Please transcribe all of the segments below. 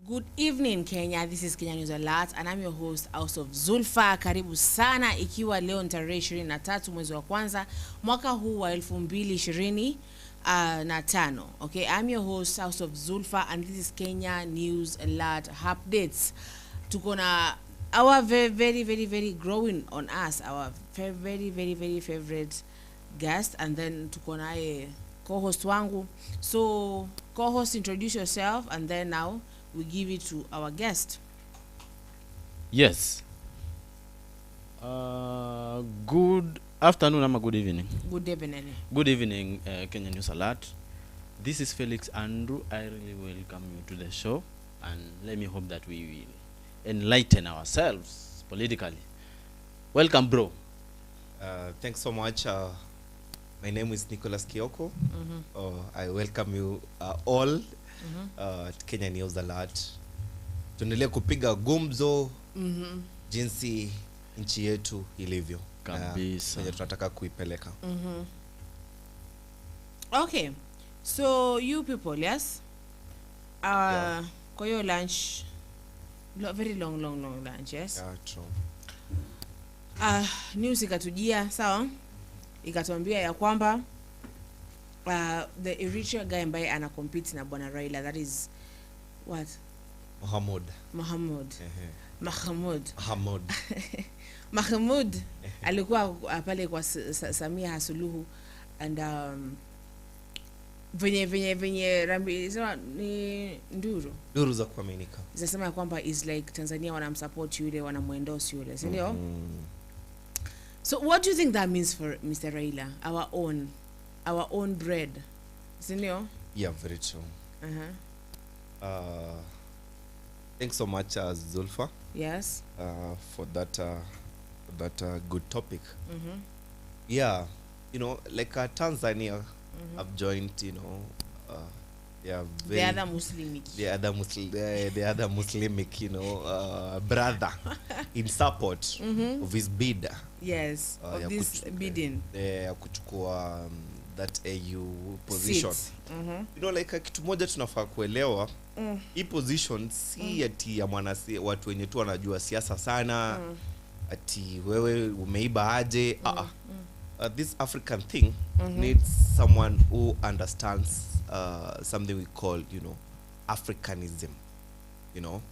Good evening Kenya, this is Kenya News Alert and I'm your host House of Zulfa. Karibu sana ikiwa leo ni tarehe 23 mwezi wa kwanza mwaka huu wa 2025. Okay, I'm your host House of Zulfa and this is Kenya News Alert updates. Tuko na our very growing on us, our very favorite guest, and then tuko na co-host wangu. So co-host, introduce yourself and then now we give it to our guest. Yes. Good afternoon or good evening. Good evening. Good evening, Kenya News Alert. This is Felix Andrew. I really welcome you to the show, and let me hope that we will enlighten ourselves politically. Welcome, bro. Thanks so much. My name is Nicholas Kioko. I welcome you all. Kenya News Alert. Tuendelee kupiga gumzo jinsi nchi yetu ilivyo kabisa. Tunataka kuipeleka. Okay. So you people, yes? Kwa your lunch, very long lunch, yes? Yeah, true. News ikatujia, sawa? Ikatuambia ya kwamba the Eritrea guy ambaye ana compete na bwana Raila, that is what? Mahmoud alikuwa pale kwa Samia suluhu, and venye rambi sema ni nduru za kuaminika zinasema kwamba is like Tanzania wanamsupport yule, wanamuendorse yule, si ndio? So what do you think that means for Mr. Raila, our own bread, isn't it? Yeah, very true. Thanks so much, Zulfa. Yes. For that good topic. Yeah, you know, like Tanzania, I've joined, you know, the other Muslimic, you know, brother in support of his bid. Yes, of this bidding. Kuchukua that AU position. You know, like kitu moja tunafaa kuelewa, hii position si ati ya watu wenye tu wanajua siasa sana, ati wewe umeiba aje. This African thing needs someone who understands something we call, you know, Africanism. You know,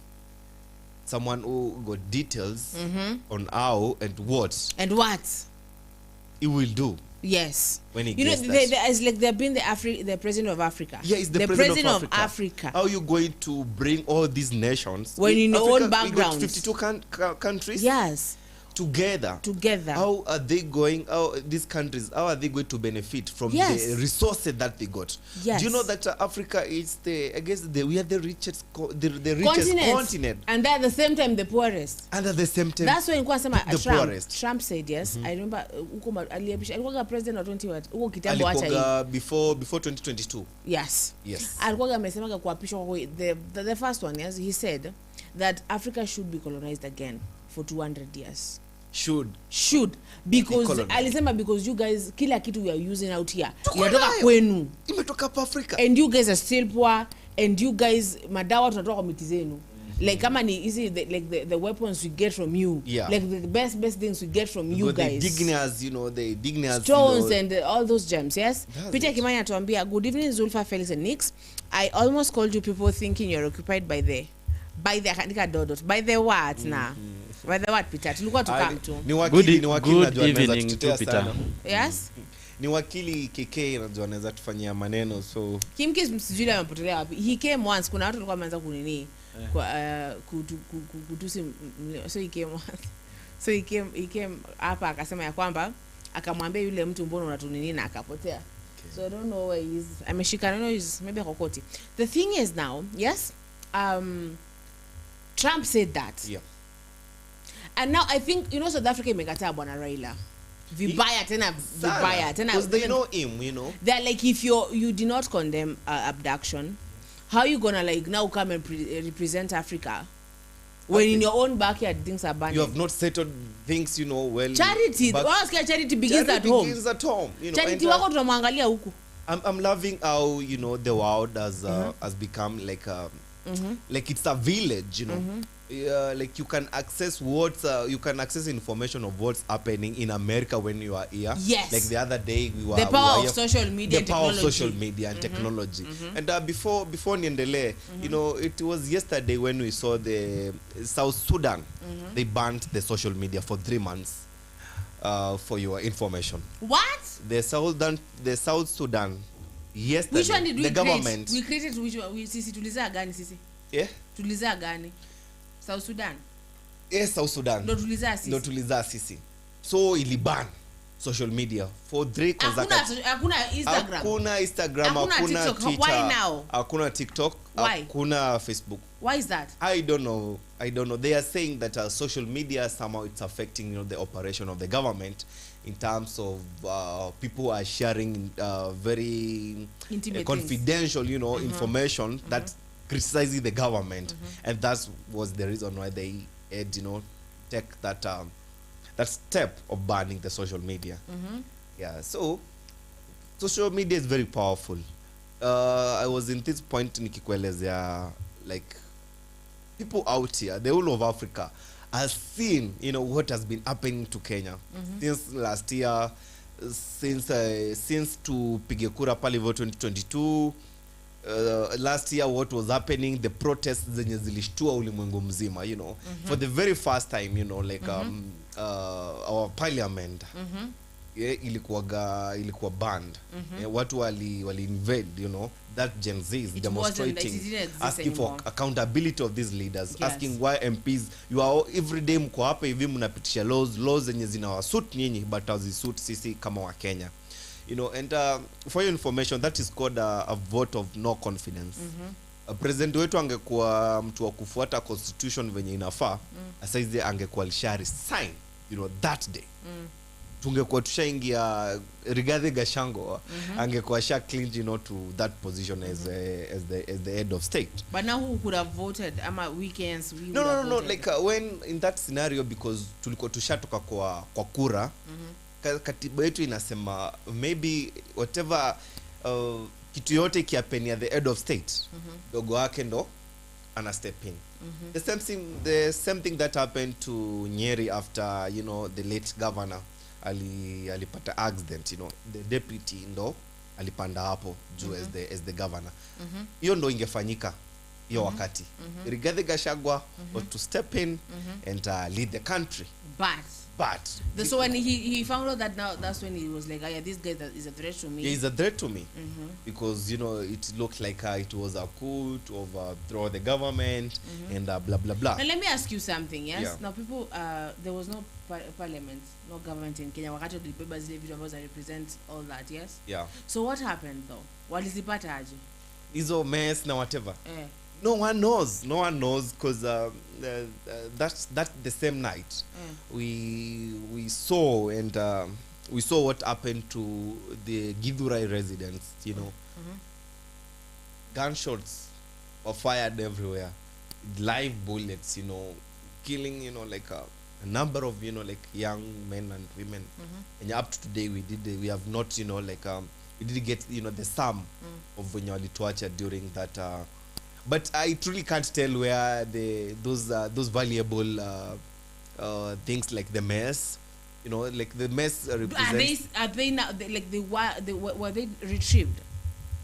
someone who got details on how and what he will do. Yes. When he you know, it's like they've been the president of Africa. Yeah, it's the president of Africa. How are you going to bring all these nations when in your own background? 52 countries. Yes. Together. How are they going? How these countries? How are they going to benefit from the resources that they got? Yes. Do you know that Africa is we are the richest continent, and at the same time the poorest. And at the same time, that's when poorest. Trump said yes. I remember alikuwa president wa 20 huko kitambo acha before 2022. Yes. Alikuwa amesema kuapishwa the first one, yes, he said that Africa should be colonized again for 200 years. Should because alisema because you guys kila kitu we are using out here inatoka kwenu, imetoka pa Africa, and you guys are still poor, and you guys madawa tunatoka kwa miti zenu. Like kama ni easy, the weapons we get from you, like the best things we get from you guys, the dignias, you know, the dignias, stones, and all those gems. Yes. Peter Kimani atuambia good evening Zulfa, Felix and Nix. I almost called you people thinking you're occupied by the what na by the what Peter tulikuwa tukam tu ni wakili najua anaweza tutetea sana. Yes, ni wakili KK najua anaweza tufanyia maneno. So Kimkis msijui amepotelea wapi. He came once, kuna watu walikuwa wameanza kunini kwa kutusi, so he came once. So he came hapa akasema ya kwamba akamwambia yule mtu mbona unatunini na akapotea. So I don't know where he is. Ameshika, I don't know, he's maybe akokoti. The thing is now, yes, Trump said that. Yeah. And now I think, you know, South Africa imekataa bwana Raila. Vibaya tena. Because they know him, you know. They're like, if you do not condemn abduction, how are you gonna like now come and represent Africa when in your own backyard things are banned? You have not settled things, you know, well. Charity begins at home. You know, charity wako tunamwangalia huku. I'm loving how, you know, the world has become like like it's a village, you know. Like you can access information of what's happening in America when you are here. Yes. Like the other day the power of social media and technology. And before niendele, you know, it was yesterday when we saw the South Sudan. They banned the social media for 3 months. For your information. What? The South Sudan. Yesterday. Which one did we the create? Government. We created which one? Sisi tuliza gani sisi? Yeah. Tuliza gani? South Sudan. Yes, South Sudan. Ndo tuliza sisi. So iliban social media for 3 consecutive. Hakuna Instagram. Hakuna Instagram, hakuna TikTok. Twitter. Why now? Hakuna TikTok. Why? Hakuna Facebook. Why is that? I don't know. They are saying that social media somehow it's affecting, you know, the operation of the government in terms of people are sharing very confidential, you know, information that criticizes the government, and that was the reason why they had, you know, take that step of banning the social media. Yeah, so social media is very powerful. I was in this point nikikuelezea, like, people out here, the whole of Africa, has seen, you know, what has been happening to Kenya since last year, since to pige kura pale 2022. Last year, what was happening, the protests zenye zilishtua ulimwengu mzima, you know, for the very first time, you know, like our parliament ilikuwa banned. Watu wali invade, you know, that Gen Z is demonstrating, asking for accountability of these leaders, asking why MPs, you are every day mko hapa hivi mnapitisha laws zenye zinawasuit nyinyi but hazisuit sisi kama wa Kenya, you know. And for your information, that is called a vote of no confidence. President wetu angekuwa mtu wa kufuata constitution venye inafaa, asaizi angekuwa alishari sign, you know, that day. Tungekuwa tushaingia Rigathi Gachagua, angekuwa sha clean, you know, to that position as the head of state. But now who could have voted? Ama weekends we no, like when in that scenario, because tulikuwa tushatoka kwa kura, katiba yetu inasema maybe whatever kitu yote kiapenia the head of state, dogo wake ndo ana step in. The same thing that happened to Nyeri after, you know, the late governor alipata accident, you know, the deputy ndo alipanda hapo juu as the governor. Hiyo ndo ingefanyika hiyo wakati. Rigathi Gachagua was to step in and lead the country. But so when he found out that, now that's when he was like, yeah, this guy is a threat to me. Yeah, he's a threat to me. Because, you know, it looked like it was a coup to overthrow the government and blah blah blah. Now let me ask you something. Yes. Yeah. Now people, there was no parliament, no government in Kenya. Wakati tulipepa zile vitu ambazo represent all that. Yes. Yeah. So what happened though? Walizipata aje? Hizo mess na whatever. No one knows because that's the same night we saw what happened to the Githurai residents, you know. Gunshots were fired everywhere, live bullets, you know, killing, you know, like a number of, you know, like young men and women. And up to today we have not, you know, like we didn't get, you know, the sum of when you torture during that but I truly can't tell where those valuable things like the mess, you know, like the mess represents. Are they now were they retrieved?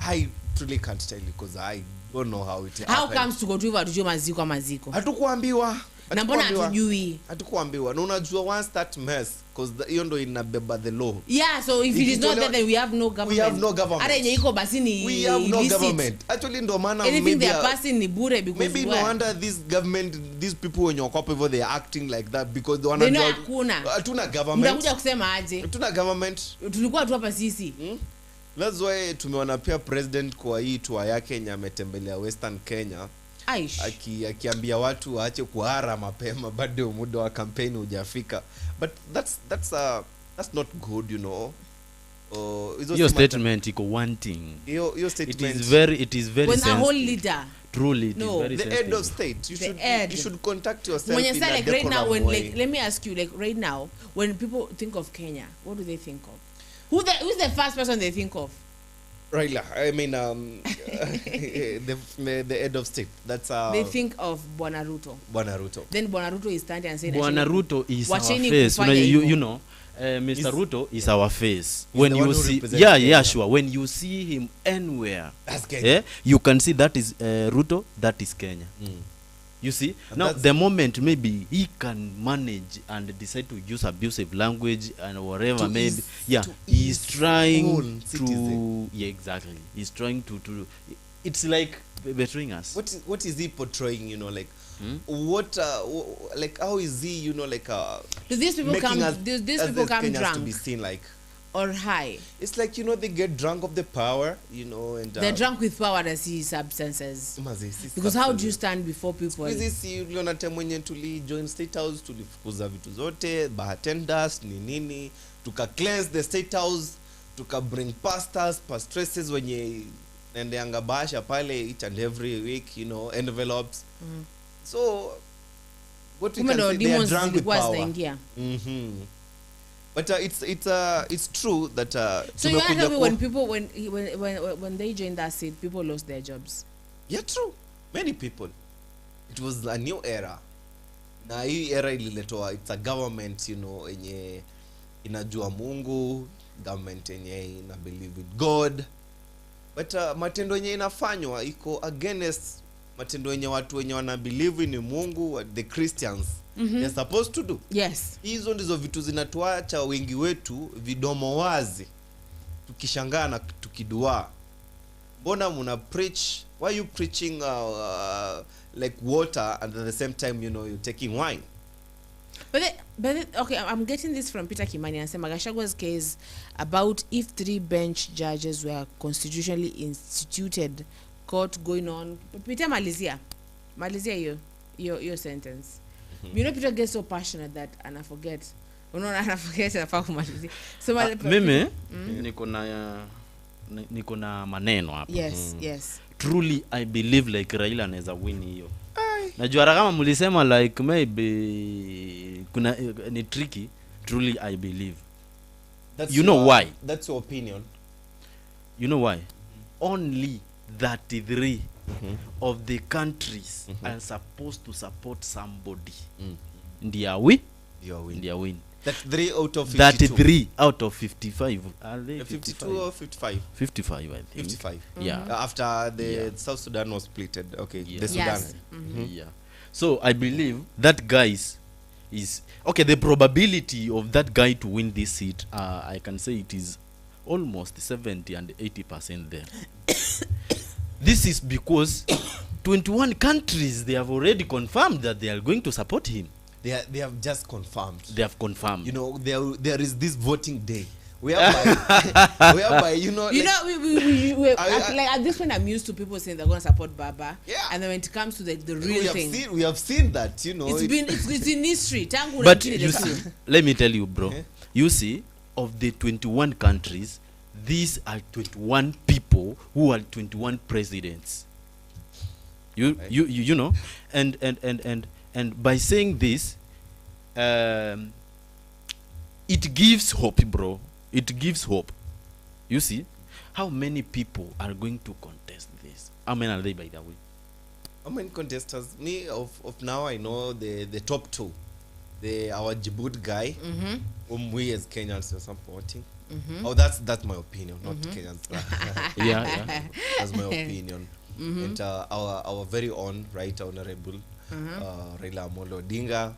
I truly can't tell you because I don't know how it happened. How comes to go to tujue maziko? Hatukuambiwa. Na mbona hatujui? Hatukuambiwa. Na unajua once that mess, because hiyo ndo inabeba the law. Yeah, so if it is not that, then we have no government. We have no government. Ara yenye iko basi ni we have no government. Actually ndo maana anything they are passing ni bure because maybe no wonder this government, these people when you're couple they are acting like that because they wanna hatuna government. Mtakuja kusema aje? Hatuna government. Tulikuwa tu hapa sisi. That's why tumeona pia president kwa hii tour yake yenye ametembelea Western Kenya. Akiambia watu waache kuhara mapema bado muda wa campaign hujafika, but that's not good, you know. Your statement iko wanting. Your statement it is very when a whole leader truly no, it is very the head of state, you should contact yourself when you in say a like right now when way. like let me ask you, like right now when people think of Kenya, what do they think of? Who's the first person they think of? Raila, I mean, the head of state. That's They think of Bwana Ruto. Bwana Ruto. Then Bwana Ruto is standing and saying, Bwana Ruto is our wacheni face. kufanya You hivyo. know, Mr. Ruto is our face. He's When the one you who see, represents yeah, Kenya. sure. When you see him anywhere, That's Kenya. you can see that is Ruto, that is Kenya. You see, And now that's- the moment maybe he can manage and decide to use abusive language and whatever, To maybe his- yeah, to he's his trying own to citizen. yeah, exactly. He's trying to it's like betraying us. What is he portraying? You know, like what? Like how is he? You know, like Do these people making come? us Do these as people the come Kenyans to drunk be seen like? or high? It's like, you know, they get drunk of the power, you know, and They're drunk with power as see substances. Mazi, si Because how do you substances. stand before people? Hizi si uliona time mwenye join state house, tulifukuza vitu zote, bartenders ni nini, tuka cleanse the state house, tuka bring pastors, pastresses wenye nendeanga basha pale each and every week, you know, envelopes. So what we Kumbe can ndo say, they are demons drunk with zilikuwa power. zinaingia. But it's true that So you want to tumekuja tell me ku- when people when they joined that seat, people lost their jobs? Yeah, true. Many people. It was a new era. Na hii era ililetwa, it's a government, you know, yenye inajua Mungu, government yenye ina believe with God. But matendo yenye inafanywa iko against matendo yenye watu wenye wana believe in Mungu, the Christians. They're supposed to do. Yes. Hizo ndizo vitu zinatuacha wengi wetu vidomo wazi, tukishangaa na tukidua. Mbona muna preach? Why you preaching like water and at the same time, you know, you're taking wine? Okay, I'm getting this from Peter Kimani and saying Gachagwa's case about if 3 bench judges were constitutionally instituted, court going on. Peter, Malaysia, your sentence. You know, Peter gets so passionate that and I forget. So Mimi niko na maneno hapa. Yes, yes. Truly I believe like Raila anaweza win hiyo. Najua kama mlisema like maybe kuna ni tricky. Truly I believe. You know why? That's your opinion. You know why? Only 33 of the countries are supposed to support somebody. Ndia win. Ndia win. That's 3 out of 52. 33 out of 55. Are they 52 or 55? 55, I think. 55. Yeah. After the South Sudan was splitted. Okay. Yeah. The Sudan. Yes. Yeah. So I believe that guy is okay. The probability of that guy to win this seat, I can say it is almost 70 and 80% there. This is because 21 countries, they have already confirmed that they are going to support him. They have just confirmed. They have confirmed. You know, there is this voting day whereby you know, You like, know, we like at this point, I'm used to people saying they're going to support Baba. Yeah. And then when it comes to the we real have thing, seen, we have seen that, you know. it's in history. Tangu But 1982. you see, let me tell you, bro. You see, of the 21 countries, these are 21 people who are 21 presidents. You know, and by saying this, it gives hope, bro. It gives hope. You see, how many people are going to contest this? How many are they, by the way? How many contestants? Me of now, I know the top 2. Our Djibouti guy, whom we as Kenyans are supporting. Oh, that's my opinion, not Kenyans. Yeah. That's my opinion. And our very own Right Honorable Raila Amolo Odinga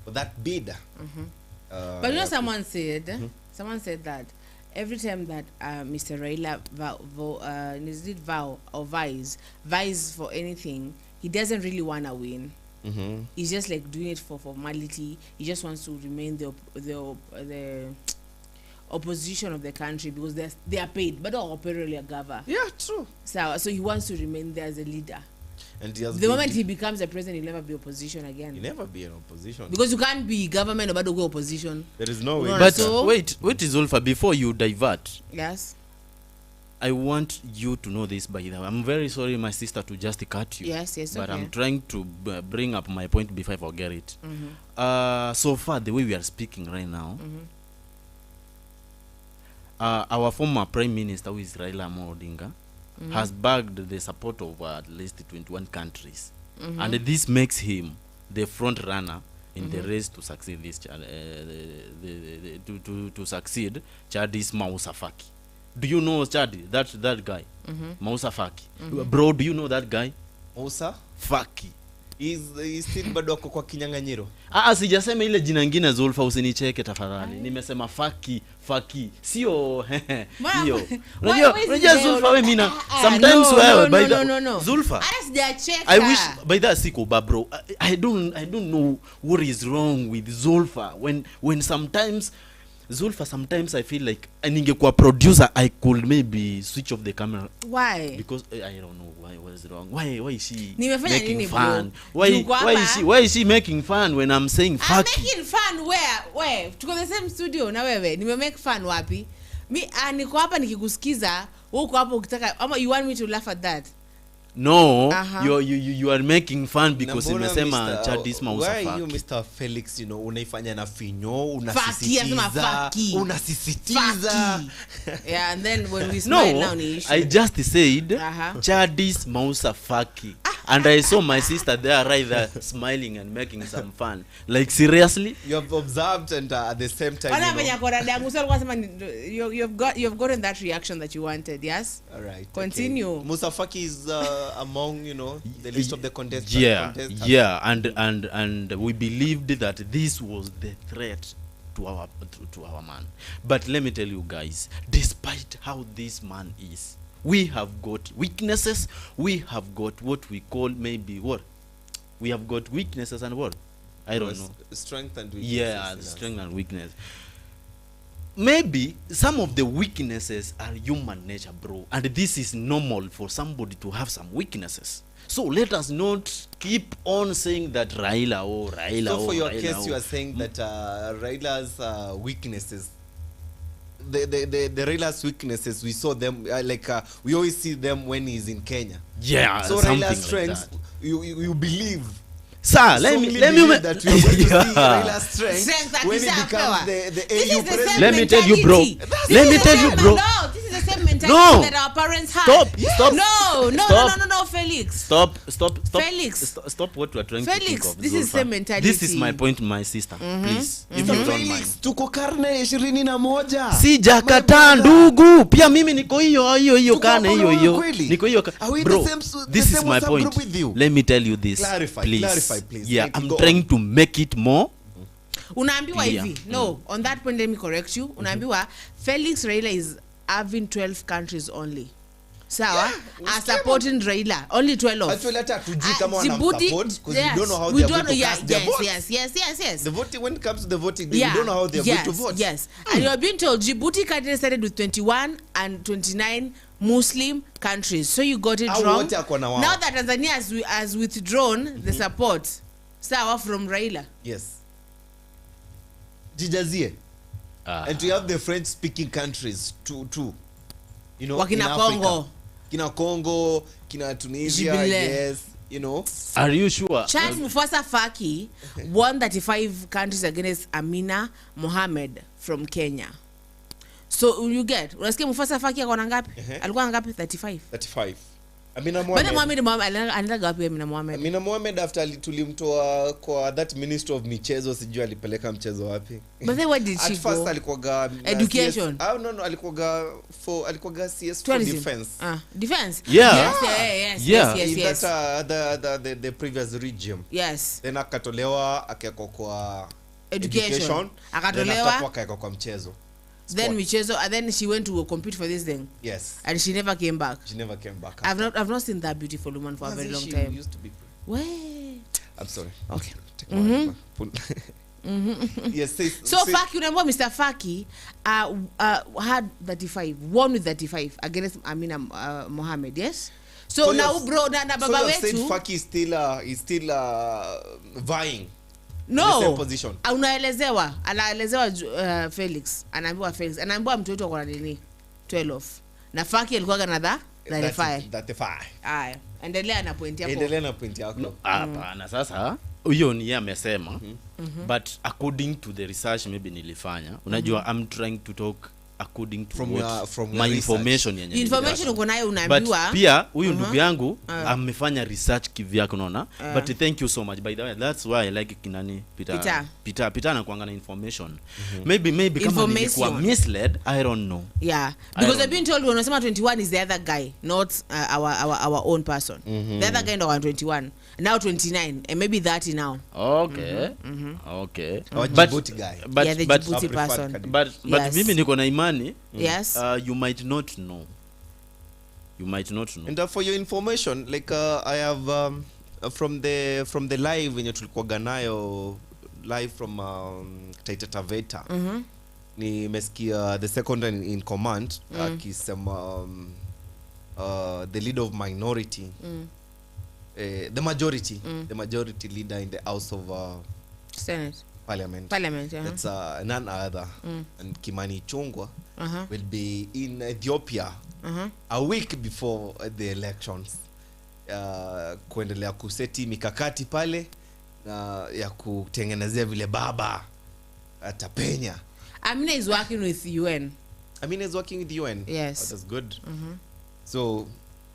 for that bid. But you know, someone said that every time that Mr. Raila vies for anything, he doesn't really want to win. He's just like doing it for formality. He just wants to remain the opposition of the country because they are paid, but not operationally a governor. Yeah, true. So he wants to remain there as a leader. And he has The moment he becomes a president, he'll never be opposition he'll again. never be in opposition. Because you can't be government but don't go opposition. There is no way. No, But So- wait, Zulfa, before you divert, Yes. I want you to know this, by the way. I'm very sorry, my sister, to just cut you. Yes, But okay. I'm trying to bring up my point before I forget it. So far, the way we are speaking right now, our former prime minister, who is Raila Odinga, has bagged the support of at least 21 countries, and this makes him the front runner in the race to succeed this to succeed Chadis Moussa Faki. Do you know Chadi? That guy, Moussa Faki. Bro, do you know that guy? Moussa Faki. Is still bado ako kwa kinyang'anyiro. Sijasema ile jina ngine Zulfa, usinicheke tafadhali. Nimesema Faki. Sio hiyo. Unajua Zulfa wewe mina sometimes wewe by the Zulfa. Sijacheka. I wish by that siko bro. I don't know what is wrong with Zulfa when sometimes Zulfa, sometimes I feel like ningekuwa producer I could maybe switch off the camera. Why? Because I don't know what is wrong. Why is she Nimefanya making nini fun? Bro? Why is she making fun when I'm saying fuck? I'm making fun where? Tuko the same studio na wewe. Make fun wapi? Niko hapa nikikusikiza, wewe uko hapa ukitaka ama you want me to laugh at that? No, you are making fun because nimesema Chadis Moussa Faki. Why you Mr. Felix, unaifanya na finyo, unasisitiza. Yeah, and then when we smile now ni issue. I just said Chadis Moussa Faki. And I saw my sister there right there smiling and making some fun. Like seriously? You have observed and at the same time you've gotten that reaction that you wanted, yes? All right. Continue. Okay. Moussa Faki is among, the list of the contestants. Yeah, and we believed that this was the threat to our man. But let me tell you guys, despite how this man is, we have got weaknesses. We have got what we call maybe what? We have got weaknesses and what? I don't know. Strength and weaknesses. Yeah, strength and weakness. Maybe some of the weaknesses are human nature, bro. And this is normal for somebody to have some weaknesses. So let us not keep on saying that Raila. So for your case, you are saying that Raila's weaknesses, the Raila's weaknesses, we saw them we always see them when he's in Kenya. Yeah. So Raila's strengths, like you believe. Sir, let me that we are going to see Raila's strength when he becomes the AU president. Let me tell you, bro. No, this is the same mentality that our parents had. Stop. No, Felix. Stop. Felix. Stop what we are trying to think of. This is the same mentality. This is my point, my sister. Please, if you don't mind. Tuko karne 21. Sijakataa ndugu. Pia mimi niko hiyo karne hiyo. Niko hiyo. Bro, this is my point. Let me tell you this. Clarify, please. Yeah, I'm trying to make it more. Unaambiwa hivi. No, on that point let me correct you. Unaambiwa Felix Raila is having 12 countries only. Sawa? Are supporting Raila. Only 12. Actually, hata tujui kama wana support because we don't know how they are going to cast their votes. Yes. The voting, when it comes to the voting, we don't know how they are going to vote. Yes. And you are being told Djibouti candidate started with 21 and 29 Muslim countries. So you got it wrong. Now that Tanzania has withdrawn the support, sawa, from Raila. Yes. Jijazie. And we have the French-speaking countries too. Wakina Congo. Kina Congo, kina Tunisia, yes, Are you sure? Charles Mufasa Faki won 35 countries against Amina Mohamed from Kenya. So you get, unasikia Mufasa Faki akona ngapi? Alikuwa ngapi? 35. Amina Mohamed. Anaenda gapi Amina Mohamed? Amina Mohamed after tulimtoa kwa that minister of michezo, sijui alipeleka mchezo wapi. But then where did she go? At first alikuwa education. No, alikuwa CS for defense. Defense. Yeah. Yes. That the previous regime. Yes. Then akatolewa akako kwa education. Akatolewa akako kwa mchezo. Then michezo, and then she went to compete for this thing. Yes. And she never came back. I've not seen that beautiful woman for a very long time. She used to be. Wait. I'm sorry. Okay. Yes. So Faki, remember Mr. Faki had 35, won with 35 against Amina Mohamed, yes? So now bro, na baba wetu. So you said Faki is still vying. No. The same position. Anaelezewa Felix. Anaambiwa mtu wetu akona nini? 12. Na Faki alikuwa na 35. Aya. Endelea na point yako. Hapana, sasa huyo ni yeye amesema. But according to the research maybe nilifanya, unajua I'm trying to talk according to From what your- from your my research. information yenye information uko nayo but unaambiwa pia huyu ndugu yangu amefanya research kivyake unaona but thank you so much by the way, that's why I like kinani Peter anakuanga na information maybe kama Information. nilikuwa misled I don't know. Yeah, because I've been told when unasema 21 is the other guy, not our own person. The other guy ndo 21, now 29, and maybe 30 now. Okay. Okay. Our But- Djibouti guy. but Yeah, the but Djibouti Our preferred person. candidate. but Yes. mimi niko na imani Yes. you might not know. You might not know. And for your information, like I have from the live wenye tulikuwaga nayo live from Taita Taveta. Nimesikia the second in command akisema the leader of minority, the majority leader in the House of Senate. Parliament. Yeah. That's none other and Kimani Ichung'wah will be in Ethiopia a week before the elections, kuendelea kuseti mikakati pale na ya kutengenezea vile baba atapenya. Amina is working with UN. Amina is working with UN. Yes. Oh, that's good. So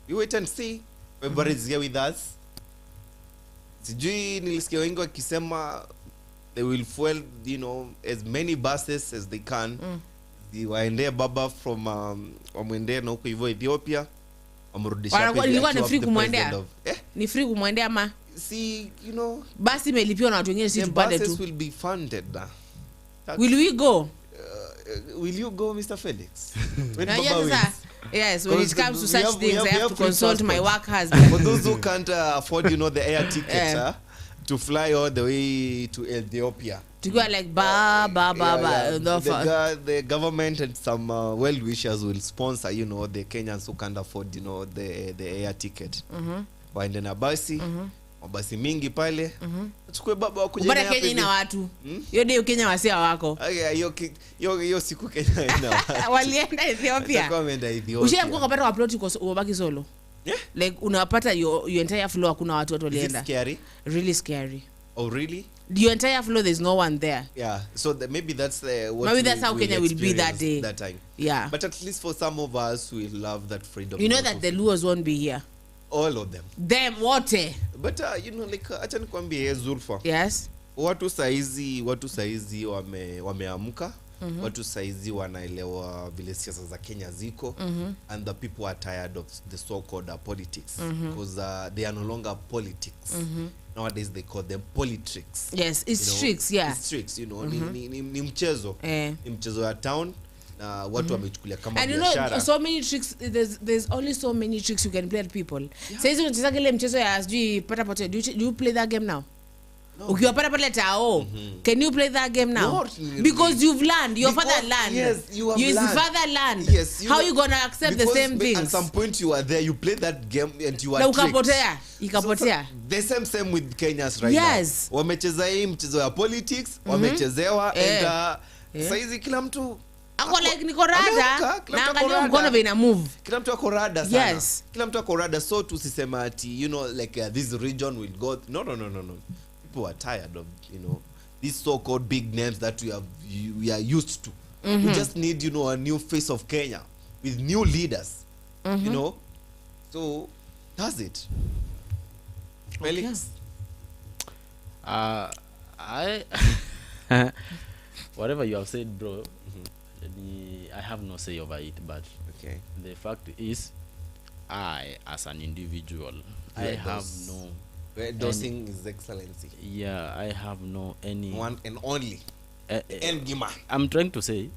you wait and see. Everybody is here with us. Sijui nilisikia wengi wakisema they will fuel, you know, as many buses as they can. Waendee baba from wamwendee na huko hivyo Ethiopia, wamrudisha hapa. Ilikuwa ni free kumwendea. Ni free kumwendea ma. See, you know, Basi imelipiwa na watu wengine, si the tupande buses tu. will be funded. Will we go? Will you go, Mr. Felix? When No, Baba yes, wins. sir. Yes, when it Because comes to we such have- things, we I have to free consult my transport. work husband. For those who can't afford, you know, the air ticket to fly all the way to Ethiopia. To go like The government and some well-wishers will sponsor, you know, the Kenyans who can't afford, you know, the air ticket. Waende na basi, mabasi mingi pale. Chukue baba wakuja Mbona Kenya ina watu? Hiyo ndio Kenya wasia wako. Hiyo siku Kenya ina watu. Walienda Ethiopia. Watakuwa wameenda Ethiopia. Ushaamka kupata wa plot ubaki solo. Yeah. Like unapata your entire floor hakuna watu Is it walienda. scary? Really scary. Oh, really? Your entire floor there's no one there. Yeah. So maybe that's what Maybe that's how we'll Kenya will be that experience day. that time. Yeah. But at least for some of us, we love that freedom. You know to- that the Luos won't be here. all of them. Them wote. But you know, like acha nikwambie Zulfa. Yes. Watu saizi wameamka. Watu saizi wanaelewa vile siasa za Kenya ziko, and the people are tired of the so-called politics, because they are no longer politics. Nowadays they call them politics. Yes, it's You know, tricks, yeah. It's tricks, you know, ni mchezo. Ni mchezo ya town na watu wamechukulia kama And you know, biashara. so many tricks, there's only so many tricks you can play at people. Saizi unacheza ile mchezo ya sijui pata pote. Do you play that game now? No. Ukiwapata pale tao, can you play that game now? Not really. Because you've learned, your Because- father learned. yes, you have His learned. father learned. Yes, How you gonna accept the same At things? some point you are there, you play that game and you are Na tricked. ukapotea, ikapotea. The same with Kenyans right Yes. now. Wamecheza hii mchezo ya politics, wamechezewa and saizi kila mtu Ako like niko rada, ameamka, kila na mtu ako angalia rada. mkono vina move. Kila mtu ako rada sana. Yes. Kila mtu ako rada, so tusisema ati, you know, like this region will go. No. People are tired of, you know, these so-called big names that we are used to. We just need, you know, a new face of Kenya with new leaders. You know, so that's it. Felix. I whatever you have said, bro, I have no say over it, but Okay. the fact is, I as an individual, I Yeah, have those- no Endorsing His Excellency. I have no any One and only. Ngima. I'm trying to say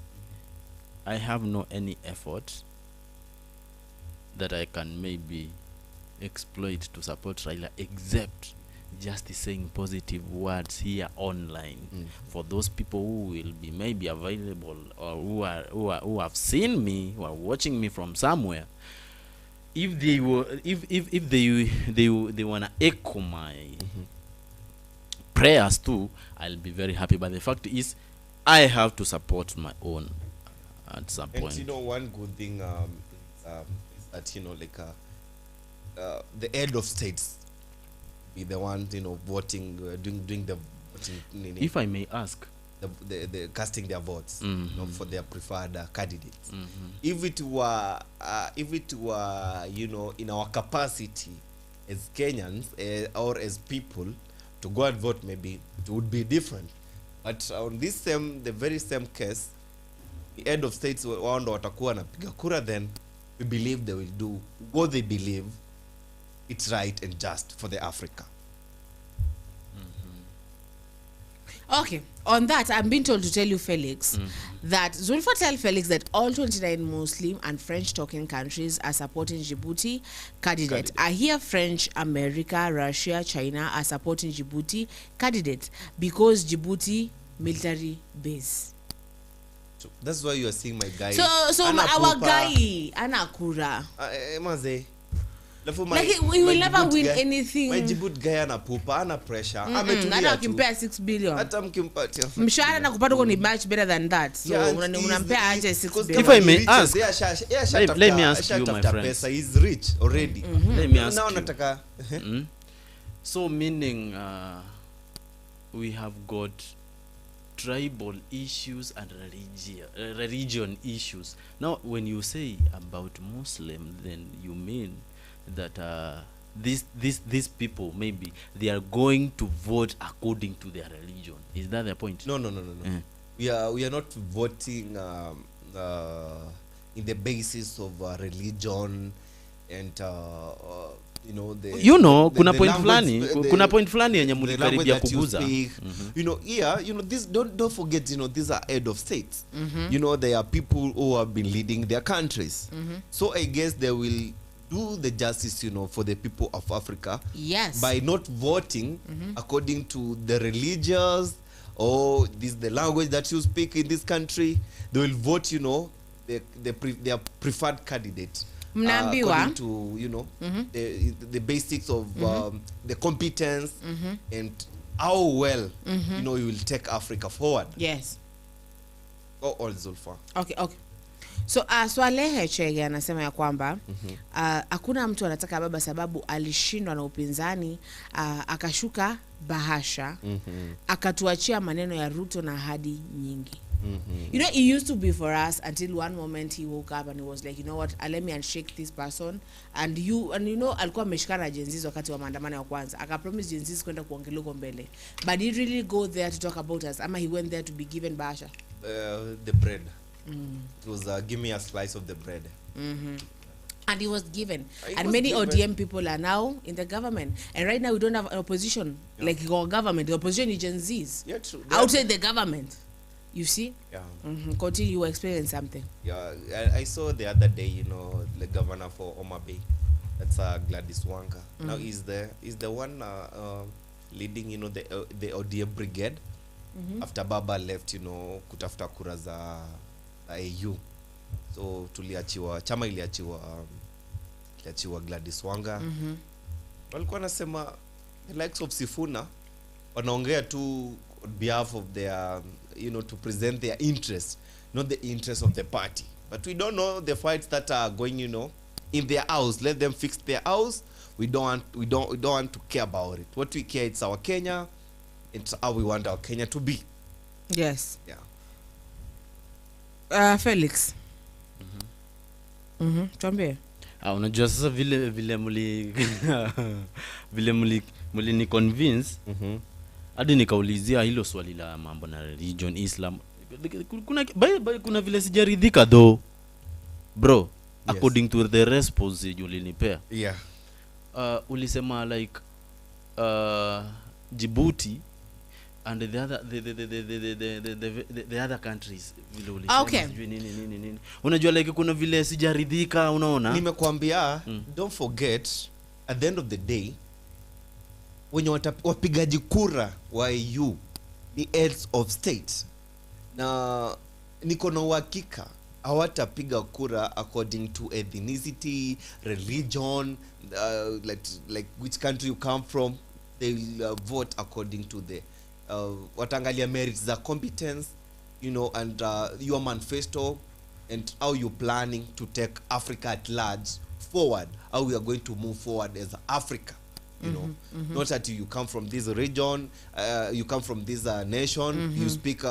I have no any effort that I can maybe exploit to support Raila, except just saying positive words here online for those people who will be maybe available or who have seen me, who are watching me from somewhere. If they were, if they wanna echo my prayers too, I'll be very happy. But the fact is, I have to support my own at some And point. you know, one good thing is that, you know, like the head of states be the ones, you know, voting, doing the voting. If I may ask, the casting their votes for their preferred candidates. If it were in our capacity as Kenyans or as people to go and vote, maybe it would be different. But on the very same case, the head of states wao ndo watakuwa napiga kura, then we believe they will do what they believe it's right and just for the Africa. Okay, on that, I'm being told to tell you, Felix, that Zulfa tell Felix that all 29 Muslim and French-talking countries are supporting Djibouti candidate. I hear French, America, Russia, China are supporting Djibouti candidate because Djibouti military base. So that's why you are seeing my guy. So our guy, Anakura. Like we will never win anything. My Djibouti guy ana pupa, ana pressure. Hata ukimpea 6 billion. Hata mkimpatia. Mshahara na kupata ni much better than that. So unampea aje 6 billion. If I may ask, let me ask you, my friend. Pesa is rich already. Let me ask now you. nataka So meaning we have got tribal issues and religion issues. Now when you say about Muslim, then you mean that these people, maybe they are going to vote according to their religion. Is that the point? No. We are not voting in the basis of religion and kuna point fulani yenye mlikaribia kuguza. This don't forget, these are head of states. They are people who have been leading their countries. So I guess they will do the justice, for the people of Africa. Yes. By not voting according to the religious or the language that you speak in this country. They will vote, their preferred candidate. According to, the basics of the competence and how well, you will take Africa forward. Yes. All Zulfa. Okay. So Swalehe Chege anasema ya kwamba hakuna mtu anataka baba sababu alishindwa na upinzani, akashuka bahasha, akatuachia maneno ya Ruto na ahadi nyingi. It used to be for us until one moment he woke up and he was like, you know what, let me unshake this person. And alikuwa ameshikana na Gen Z wakati wa maandamano ya kwanza. Akapromise Gen Z kwenda kuongelea huko mbele. But he really go there to talk about us? Ama he went there to be given bahasha? The bread. It was give me a slice of the bread. And he was given. And many ODM people are now in the government. And right now we don't have an opposition like our government. The opposition is Gen Zs. Yeah, true. Outside the government. You see? Yeah. Continue, you explain something. Yeah, I saw the other day, the governor for Oma Bay. That's Gladys Wanga. Now he's the one leading, the ODM brigade. After Baba left, kutafuta kura za AU. So chama iliachiwa Gladys Wanga. Walikuwa nasema the likes of Sifuna wanaongea tu on behalf of their, to present their interest, not the interest of the party. But we don't know the fights that are going, in their house. Let them fix their house. We don't want to care about it. What we care, it's our Kenya. It's how we want our Kenya to be. Yes. Yeah. Felix. Tuambie. Unajua sasa vile muli ni convince hadi nikaulizia hilo swali la mambo na religion Islam. Kuna vile sijaridhika though bro. Yes. According to the response ulinipea. Yeah. Ulisema like Djibouti and the other countries vile ulisema. Okay. Nini. Unajua like kuna vile sijaridhika, unaona? Nimekuambia don't forget at the end of the day wenye wapigaji kura wa EU the heads of state, na niko na uhakika hawatapiga kura according to ethnicity, religion, like which country you come from. They will vote according to the watangalia merits za competence, and your manifesto and how you planning to take Africa at large forward, how we are going to move forward as Africa, not that you come from this region, you come from this nation, you speak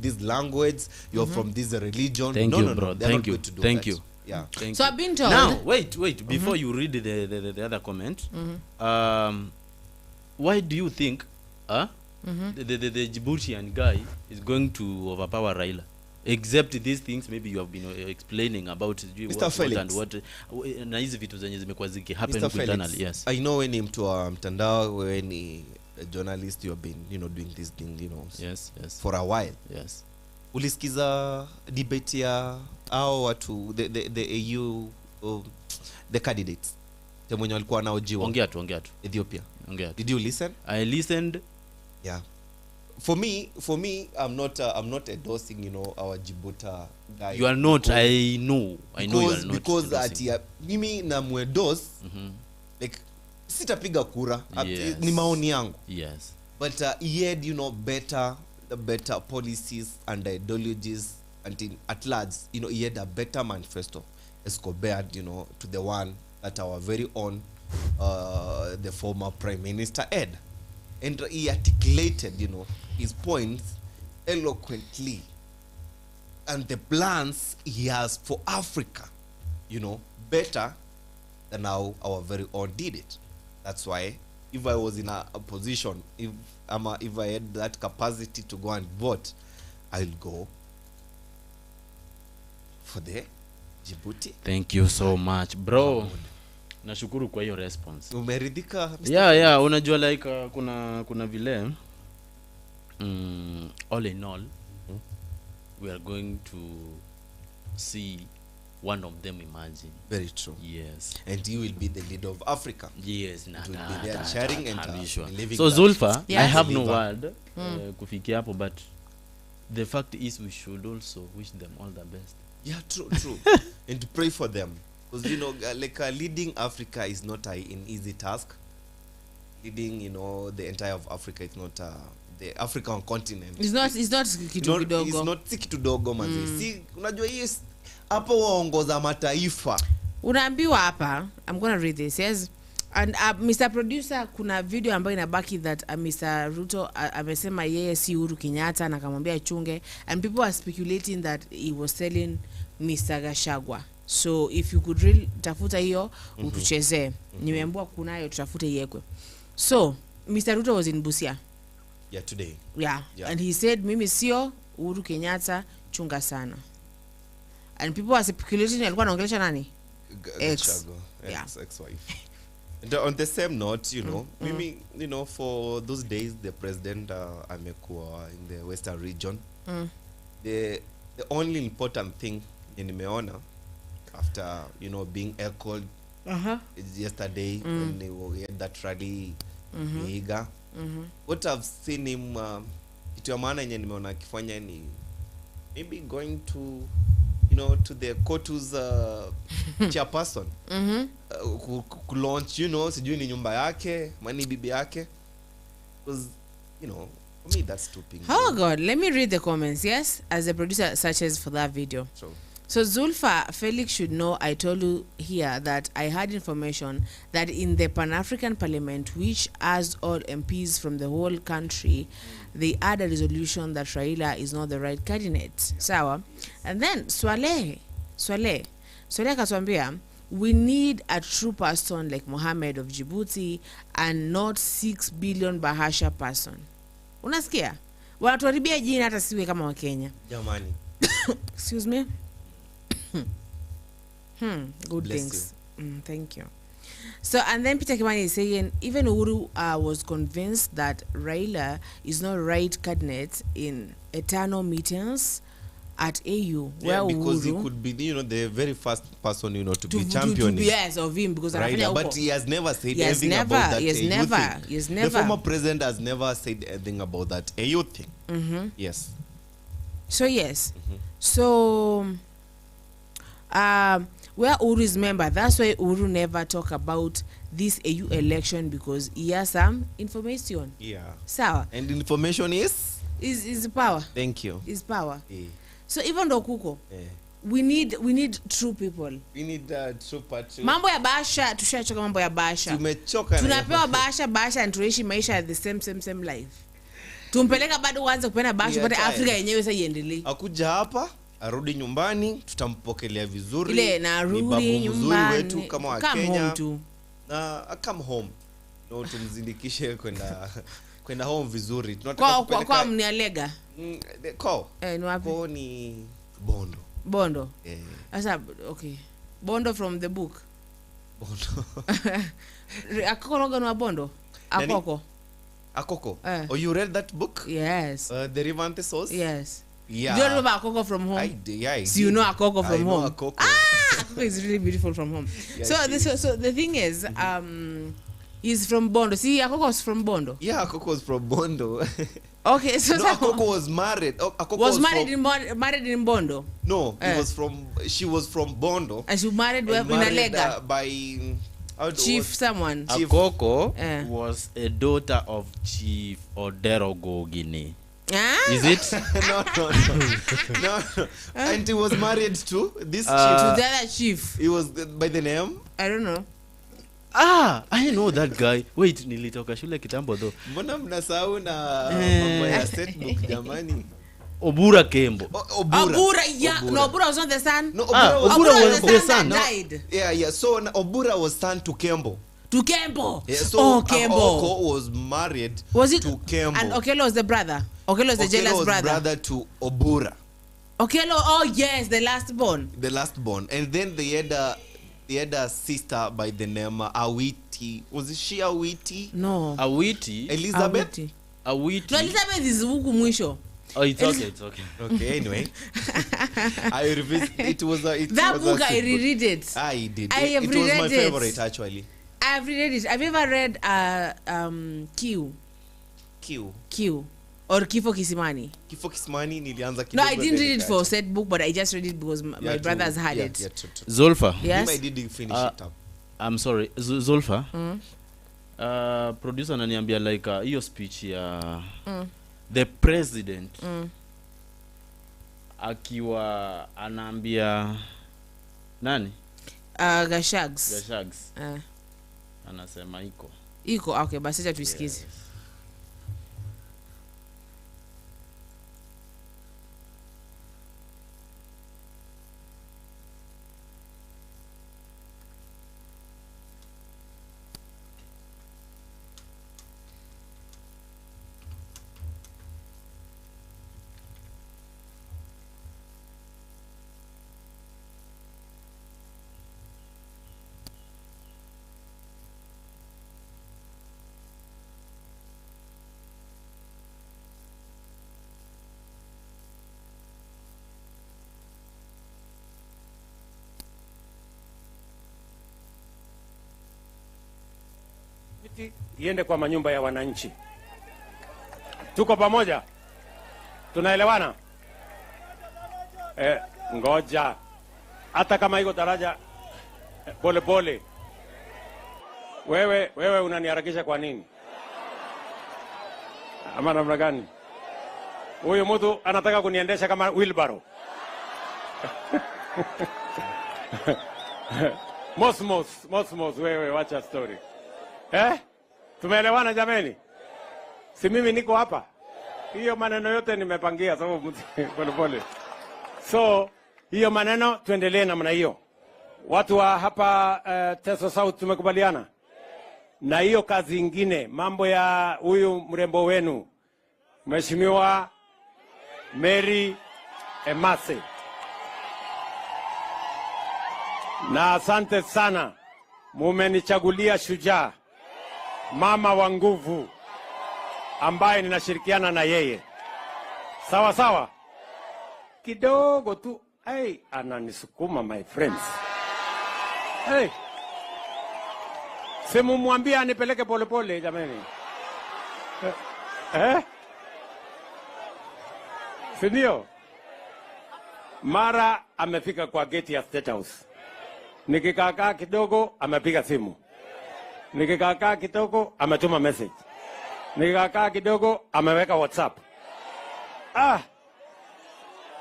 this language, you're from this religion. Thank you, bro. They're Thank not you. going to do Thank that. you. Yeah. Thank So you. I've been told. Now, wait. Before you read the other comment, why do you think the Djiboutian guy is going to overpower Raila? Except these things maybe you have been explaining about Mr. Felix. and what na hizi vitu zenye zimekuwa ziki happen Mr. Felix, internally. Yes. I know when mtu wa mtandao, when a journalist, you have been doing this thing, Yes. for a while. Yes. Ulisikiza debate ya hao watu the AU the candidates the mwenye walikuwa naojiwa Ongea tu. Ethiopia. Ongea tu. Did you listen? I listened. Yeah. For me, I'm not endorsing, our Djibouti guy. You are not. I know you are not. Because mimi na muendos like sitapiga kura. Yes. Ni maoni yangu. Yes. But he had, better policies and ideologies, and at large, he had a better manifesto as compared, to the one that our very own, the former Prime Minister had. And he articulated, his points eloquently. And the plans he has for Africa, better than how our very own did it. That's why, if I was in a position, if I had that capacity to go and vote, I'll go for the Djibouti. Thank you so much, bro. Nashukuru kwa hiyo response. Umeridhika? Yeah, unajua like kuna vile all in all we are going to see one of them imagine. Very true. Yes. And you will be the leader of Africa. Yes, It will be there sharing and believing. So Zulfa, Yes. I have no Deliver. word kufikia hapo, but the fact is we should also wish them all the best. Yeah, true. And to pray for them. Because, leading Africa is not an easy task. Leading, the entire of Africa is not the African continent. It's not kitu kidogo. It's not si kitu dogo manzi. Si unajua hii hapo waongoza mataifa. Unaambiwa hapa, I'm going to read this. Yes. And Mr. Producer, kuna video ambayo inabaki that Mr. Ruto amesema yeye si Uhuru Kenyatta na akamwambia chunge, and people are speculating that he was telling Mr. Gachagua. So if you could really tafuta hiyo utuchezee. Nimeambiwa kunayo, tutafute iwekwe. So Mr. Ruto was in Busia. Yeah, today. Yeah. Yeah. And he said mimi sio Uhuru Kenyatta, chunga sana. And people are speculating alikuwa anaongelesha nani? Gachagua, Yeah. ex-wife. And on the same note, mimi, for those days the president amekuwa in the western region. The only important thing nimeona after being echoed yesterday when we had that rally Meiga, what I've seen him kitu ya maana yenye nimeona akifanya ni maybe going to to the COTU's chairperson ku launch sijui ni nyumba yake mani bibi yake, because for me that's stupid. Oh God, let me read the comments, yes, as the producer searches for that video. So Zulfa, Felix should know I told you here that I had information that in the Pan-African Parliament, which has all MPs from the whole country, they had a resolution that Raila is not the right candidate. Sawa? And then Swaleh akatuambia, we need a true person like Mohammed of Djibouti and not 6 billion Bahasha person. Unasikia? Wanatuharibia jina hata siwe kama wa Kenya. Jamani. Excuse me. Good Bless things. Thank you. So, and then Peter Kimani is saying, even Uhuru was convinced that Raila is not right candidate in eternal meetings at AU. Yeah, where because Uhuru he could be, the very first person, to be championing. To be, yes, of him, because Raila, but he has never said anything never, about that he AU thing. He has never. The former president has never said anything about that AU thing. Yes. So, yes. So, where Uhuru is member, that's why Uhuru never talk about this AU election, because he has some information. Yeah. Sawa. And information is power. Thank you. Is power. Yeah. So even though Kuko, we need true people. We need true patriots. Mambo ya basha, tushachoka mambo ya basha. Tumechoka na tunapewa basha and tuishi maisha the same life. Tumpeleka bado uanze kupenda basha but Afrika yenyewe sasa iendelee. Akuja hapa, arudi nyumbani, tutampokelea vizuri. Ile na arudi nyumbani wetu kama wa Kenya. Na come home. No, tumzindikishe kwenda home vizuri. Tunataka kupeleka kwa mnialega. Ni wapi? Ni Bondo. Bondo. Asa okay. Bondo from the book. Bondo. Akoko roga no Bondo. Akoko. Akoko. Oh, you read that book? Yes. The River and the Source? Yes. Yeah. Do you remember Akoko from home? I did. So you know Akoko from home? I know Akoko. Akoko is really beautiful from home. Yeah, so the thing is, he's from Bondo. See, Akoko was from Bondo. Yeah, Akoko was from Bondo. Okay, so no, Akoko was married. Akoko was married in Bondo. No, she was from Bondo. And she married in Alega by Chief someone. Akoko was a daughter of Chief Odero Gogini. Is it? No. And he was married to this chief. To the other chief. He was by the name? I don't know. I know that guy. Wait, nilitoka shule kitambo though. Mbona mnasahau na mambo ya setbook jamani? Obura Kembo. Obura, yeah. No, Obura was not the son. No, Obura was the son. Died. Yeah. So Obura was son to Kembo. To Kembo. Yeah, so Kembo. Akoko was married to Kembo. And Okello was the brother. Okello was the jealous brother. Brother to Obura. Okello, yes, the last born. The last born. And then they had a sister by the name Awiti. Was she Awiti? No. Awiti? Elizabeth? Awiti. No, Elizabeth is huku mwisho. Oh, it's okay. Okay, anyway. I revisit. That book, I reread it. I did. It was my favorite, actually. I've read it. Have you ever read Q? Or Kifo Kisimani? Kifo Kisimani nilianza kidogo. No, I didn't read it for said book, but I just read it because my brothers had it. Zulfa. Yes. I didn't finish it up. I'm sorry. Zulfa. Producer ananiambia like hiyo speech ya the president akiwa anaambia nani? Gashags. Anasema iko okay, basi acha tuisikize. Iende kwa manyumba ya wananchi. Tuko pamoja? Tunaelewana? Ngoja. Hata kama iko daraja pole pole. Wewe unaniharakisha kwa nini? Ama namna gani? Huyo mtu anataka kuniendesha kama wheelbarrow. Mosmos, wewe wacha story. Tumeelewana jameni? Si mimi niko hapa. Hiyo maneno yote nimepangia sababu pole pole. So, hiyo maneno tuendelee namna hiyo. Watu wa hapa Teso South tumekubaliana. Na hiyo kazi ingine, mambo ya huyu mrembo wenu, Mheshimiwa Mary Emase. Na asante sana. Mumenichagulia shujaa. Mama wa nguvu ambaye ninashirikiana na yeye. Sawa sawa. Kidogo tu ananisukuma my friends. Semu mwambia anipeleke pole pole jamani. Sindio? Mara amefika kwa gate ya State House. Nikikaa kidogo amepiga simu. Nikikaa kidogo ametuma message. Nikikaa kidogo ameweka WhatsApp.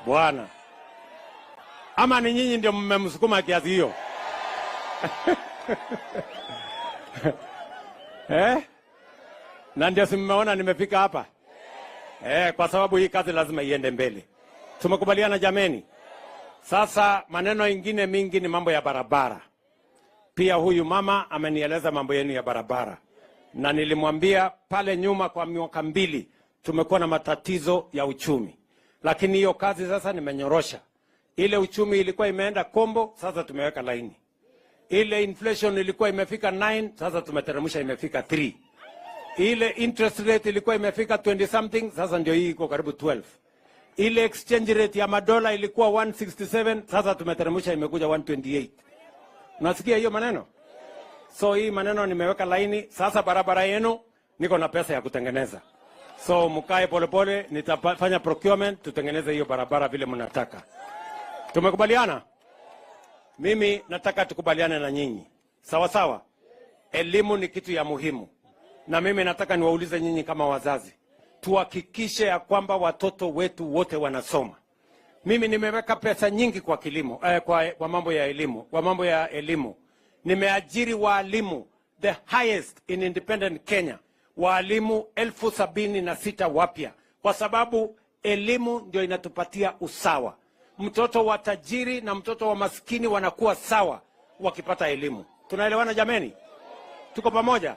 Bwana. Ama ni nyinyi ndio mmemsukuma kiasi hiyo? Na ndio simeona nimefika hapa. Kwa sababu hii kazi lazima iende mbele. Tumekubaliana jameni? Sasa maneno ingine mingi ni mambo ya barabara. Pia huyu mama amenieleza mambo yenu ya barabara. Na nilimwambia pale nyuma kwa miaka 2 tumekuwa na matatizo ya uchumi. Lakini hiyo kazi sasa nimenyorosha. Ile uchumi ilikuwa imeenda kombo, sasa tumeweka laini. Ile inflation ilikuwa imefika 9, sasa tumeteremsha imefika 3. Ile interest rate ilikuwa imefika 20 something, sasa ndio hii iko karibu 12. Ile exchange rate ya madola ilikuwa 167, sasa tumeteremsha imekuja 128. Unasikia hiyo maneno? So hii maneno nimeweka laini. Sasa barabara yenu niko na pesa ya kutengeneza. So mkae polepole, nitafanya procurement tutengeneze hiyo barabara vile mnataka. Tumekubaliana? Mimi nataka tukubaliane na nyinyi. Sawa sawa? Elimu ni kitu ya muhimu. Na mimi nataka niwaulize nyinyi kama wazazi. Tuhakikishe ya kwamba watoto wetu wote wanasoma. Mimi nimeweka pesa nyingi kwa kilimo, kwa mambo ya elimu, kwa mambo ya elimu. Nimeajiri walimu the highest in independent Kenya. Walimu 76,000 wapya. Kwa sababu elimu ndio inatupatia usawa. Mtoto wa tajiri na mtoto wa maskini wanakuwa sawa wakipata elimu. Tunaelewana jameni? Tuko pamoja?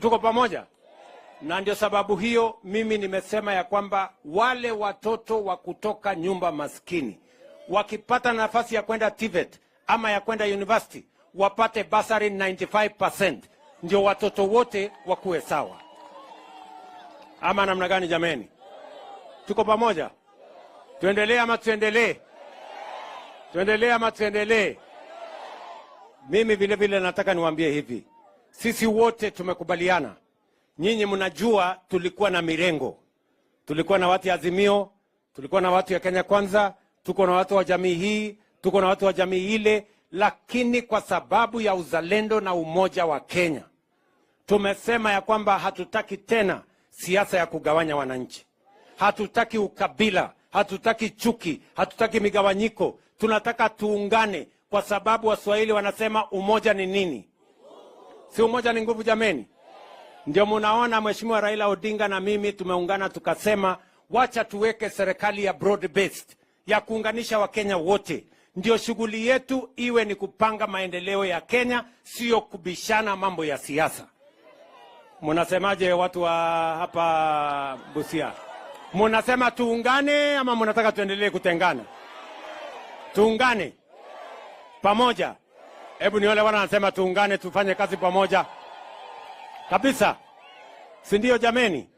Tuko pamoja? Na ndio sababu hiyo mimi nimesema ya kwamba wale watoto wa kutoka nyumba maskini wakipata nafasi ya kwenda TVET ama ya kwenda university wapate bursary 95%, ndio watoto wote wakuwe sawa. Ama namna gani jameni? Tuko pamoja? Tuendelee ama tuendelee? Tuendelee ama tuendelee? Mimi vile vile nataka niwaambie hivi. Sisi wote tumekubaliana. Nyinyi mnajua tulikuwa na mirengo. Tulikuwa na watu ya Azimio, tulikuwa na watu ya Kenya Kwanza, tuko na watu wa jamii hii, tuko na watu wa jamii ile, lakini kwa sababu ya uzalendo na umoja wa Kenya, tumesema ya kwamba hatutaki tena siasa ya kugawanya wananchi. Hatutaki ukabila, hatutaki chuki, hatutaki migawanyiko. Tunataka tuungane kwa sababu Waswahili wanasema umoja ni nini? Si umoja ni nguvu jameni? Ndio munaona Mheshimiwa Raila Odinga na mimi tumeungana tukasema wacha tuweke serikali ya broad based ya kuunganisha Wakenya wote. Ndio shughuli yetu iwe ni kupanga maendeleo ya Kenya, sio kubishana mambo ya siasa. Munasemaje watu wa hapa Busia? Munasema tuungane ama munataka tuendelee kutengana? Tuungane pamoja. Hebu ni wale wanasema tuungane tufanye kazi pamoja. Kabisa. Si ndio jameni?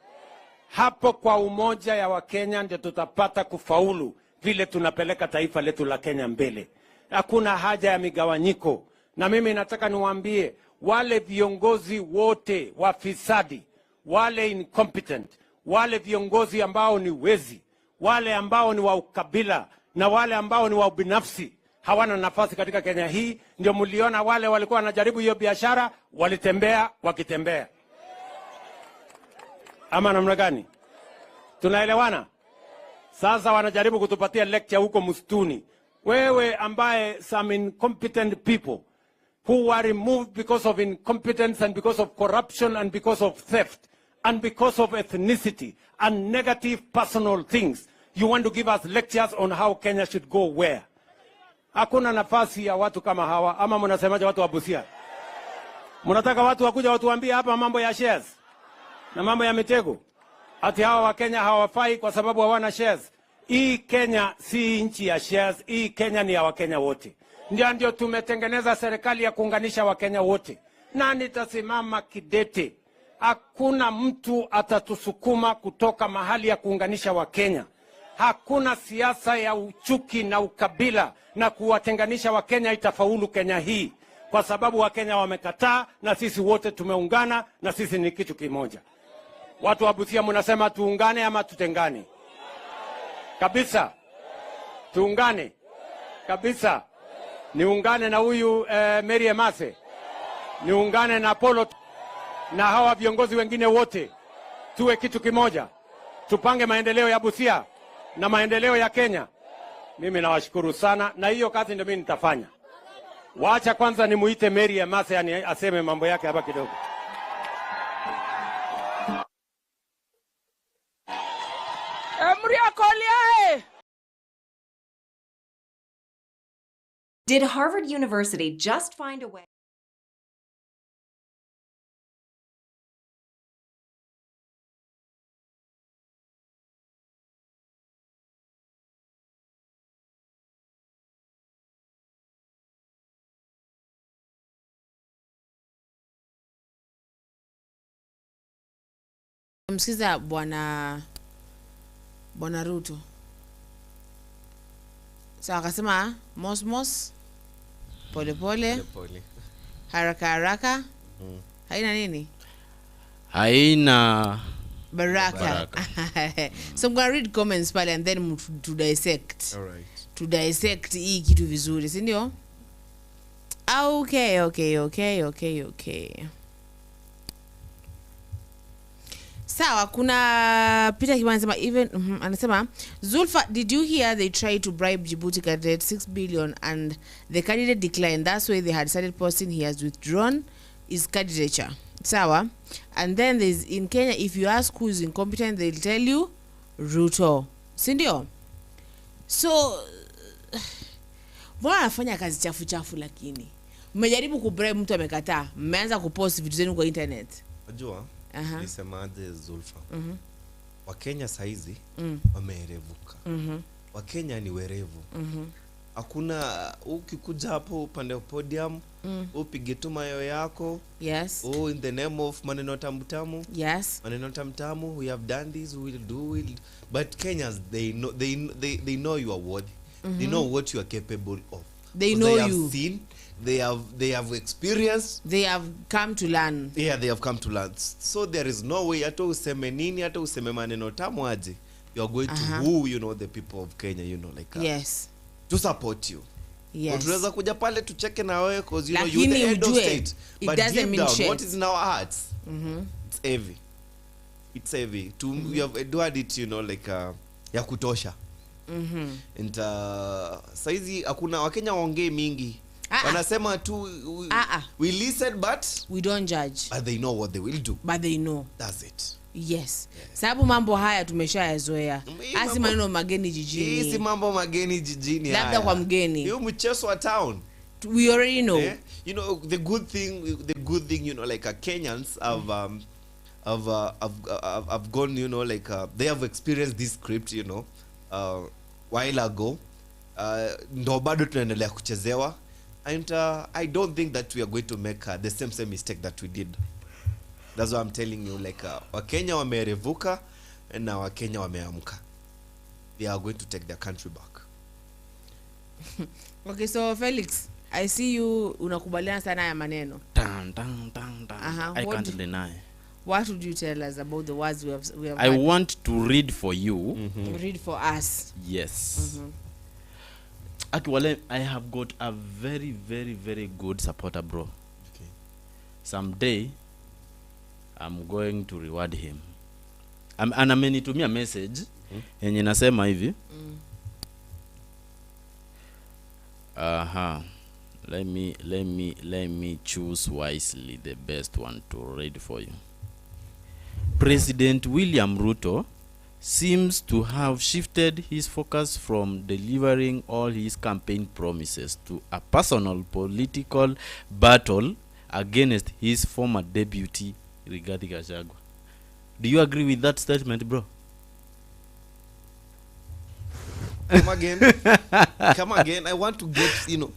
Hapo kwa umoja ya Wakenya ndio tutapata kufaulu vile tunapeleka taifa letu la Kenya mbele. Hakuna haja ya migawanyiko. Na mimi nataka niwaambie wale viongozi wote wafisadi, wale incompetent, wale viongozi ambao ni wezi, wale ambao ni wa ukabila na wale ambao ni wa ubinafsi hawana nafasi katika Kenya hii. Ndio mliona wale walikuwa wanajaribu hiyo biashara walitembea wakitembea. Ama namna gani? Tunaelewana? Sasa wanajaribu kutupatia lecture huko msituni. Wewe ambaye some incompetent people who were removed because of incompetence and because of corruption and because of theft and because of ethnicity and negative personal things, you want to give us lectures on how Kenya should go where? Hakuna nafasi ya watu kama hawa. Ama mnasemaje watu wa Busia? Mnataka watu wakuja watuambie hapa mambo ya shares na mambo ya mitego? Ati hawa wa Kenya hawafai kwa sababu hawana shares. Hii Kenya si nchi ya shares, hii Kenya ni ya Wakenya wote. Ndio tumetengeneza serikali ya kuunganisha Wakenya wote. Na nitasimama kidete. Hakuna mtu atatusukuma kutoka mahali ya kuunganisha Wakenya. Hakuna siasa ya uchuki na ukabila na kuwatenganisha Wakenya itafaulu Kenya hii. Kwa sababu Wakenya wamekataa na sisi wote tumeungana na sisi ni kitu kimoja. Watu wa Busia mnasema tuungane ama tutengane? Kabisa. Tuungane. Kabisa. Niungane na huyu Mary Emase. Niungane na Polo na hawa viongozi wengine wote. Tuwe kitu kimoja. Tupange maendeleo ya Busia na maendeleo ya Kenya. Mimi nawashukuru sana, na hiyo kazi ndio mimi nitafanya. Wacha kwanza nimuite Mary Emase aseme mambo yake hapa kidogo. Did Harvard University just find a way? Msikiza bwana Ruto. Sawa, akasema mos pole pole, haraka haraka, haina nini? Haina baraka. So I'm going to read comments pale and then to dissect. All right. To dissect hii kitu vizuri, si ndio? Okay. Sawa, kuna Peter Kimani anasema even anasema Zulfa, did you hear they tried to bribe Djibouti candidate 6 billion and the candidate declined? That's why they had started posting he has withdrawn his candidature. Sawa. And then there's in Kenya, if you ask who is incompetent, they'll tell you Ruto. Sindio? So mbona anafanya kazi chafu lakini? Mmejaribu kubribe mtu amekataa. Mmeanza kupost vitu zenu kwa internet. Unajua? Nisemaje Zulfa? Wakenya saizi wamerevuka. Wakenya ni werevu. Hakuna ukikuja hapo upande wa podium upige tu mayo yako. Yes. Oh, in the name of maneno tamtamu. Yes. Maneno tamtamu, we have done this, we will do it. But Kenyans, they know you are worthy. They know what you are capable of. They know they have you. Seen, they have experienced. They have come to learn. Yeah, they have come to learn. So there is no way hata useme nini, hata useme maneno tamu aje, you are going to woo, you know, the people of Kenya, you know, like yes, to support you. Yes. Tunaweza kuja pale tucheke na wewe because you know Lakini you the head of state. It But doesn't deep mean down, shit. what is in our hearts? It's heavy. It's heavy. We have endured it, you know, like ya kutosha. And saizi hakuna Wakenya waongee mingi. Wanasema tu we listen but we don't judge. But they know what they will do. But they know. That's it. Yes. Sababu mambo haya tumeshayazoea. Asi maneno mageni jijini. Hizi mambo mageni jijini haya. Labda kwa mgeni. Hiyo mchezo wa town. We already know. Yeah? You know the good thing, you know, like Kenyans have gone, you know, like they have experienced this script, you know, while ago. Ndo bado tunaendelea kuchezewa. And I don't think that we are going to make the same mistake that we did. That's what I'm telling you. Like Wakenya wamerevuka na Wakenya wameamka. They are going to take their country back. Okay, so Felix, I see you unakubaliana sana ya maneno. I can't deny. What would you tell us about the words we have I want to read for you. Read for us. Yes. Actually, I have got a very, very, very good supporter, bro. Okay. Someday, I'm going to reward him. And amenitumia message yenye nasema hivi. Let me choose wisely the best one to read for you. President William Ruto seems to have shifted his focus from delivering all his campaign promises to a personal political battle against his former deputy Rigathi Gachagua. Do you agree with that statement, bro? Come again. Come again. I want to get, you know,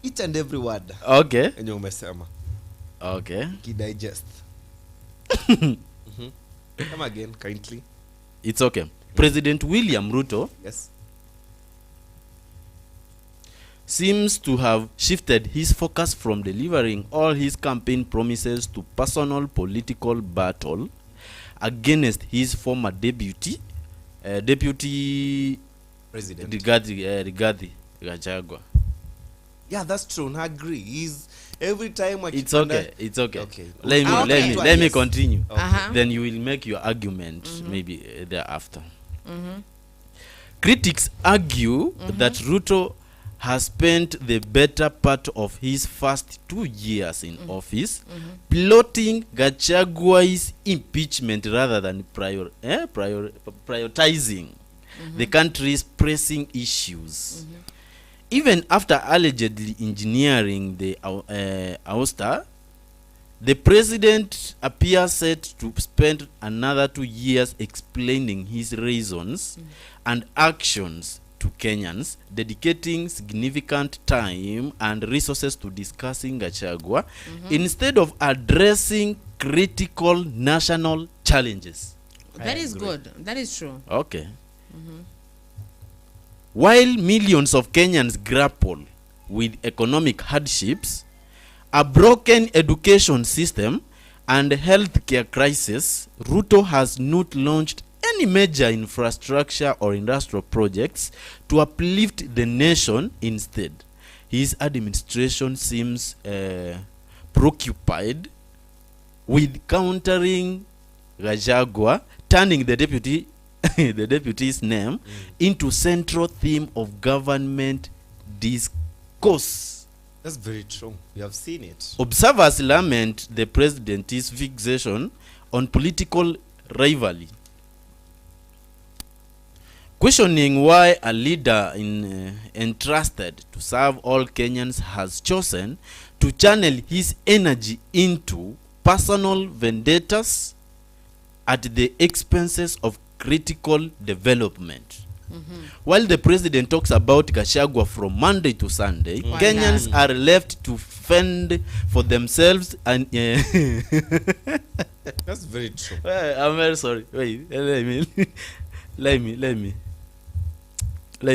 each and every word. Okay. Enye umesema. Okay. Digest. Come again, kindly. It's okay. President William Ruto, yes, seems to have shifted his focus from delivering all his campaign promises to personal political battle against his former deputy President Rigathi Gachagua. Yeah, that's true. I agree. He's every time it's okay. It's okay. Okay. Let me continue. Okay. Then you will make your argument maybe thereafter. Critics argue that Ruto has spent the better part of his first 2 years in office plotting Gachagua's impeachment rather than prioritizing the country's pressing issues. Even after allegedly engineering the ouster, the president appears set to spend another 2 years explaining his reasons and actions to Kenyans, dedicating significant time and resources to discussing Gachagua instead of addressing critical national challenges. That is good. That is true. Okay. While millions of Kenyans grapple with economic hardships, a broken education system, and healthcare crisis, Ruto has not launched any major infrastructure or industrial projects to uplift the nation. Instead, his administration seems preoccupied with countering Gachagua, turning the deputy's name into central theme of government discourse. That's very true. We have seen it. Observers lament the president's fixation on political rivalry, questioning why a leader entrusted to serve all Kenyans has chosen to channel his energy into personal vendettas at the expenses of critical development. While the president talks about Gachagua from Monday to Sunday, Kenyans are left to fend for themselves and That's very true. I'm very sorry. Wait, let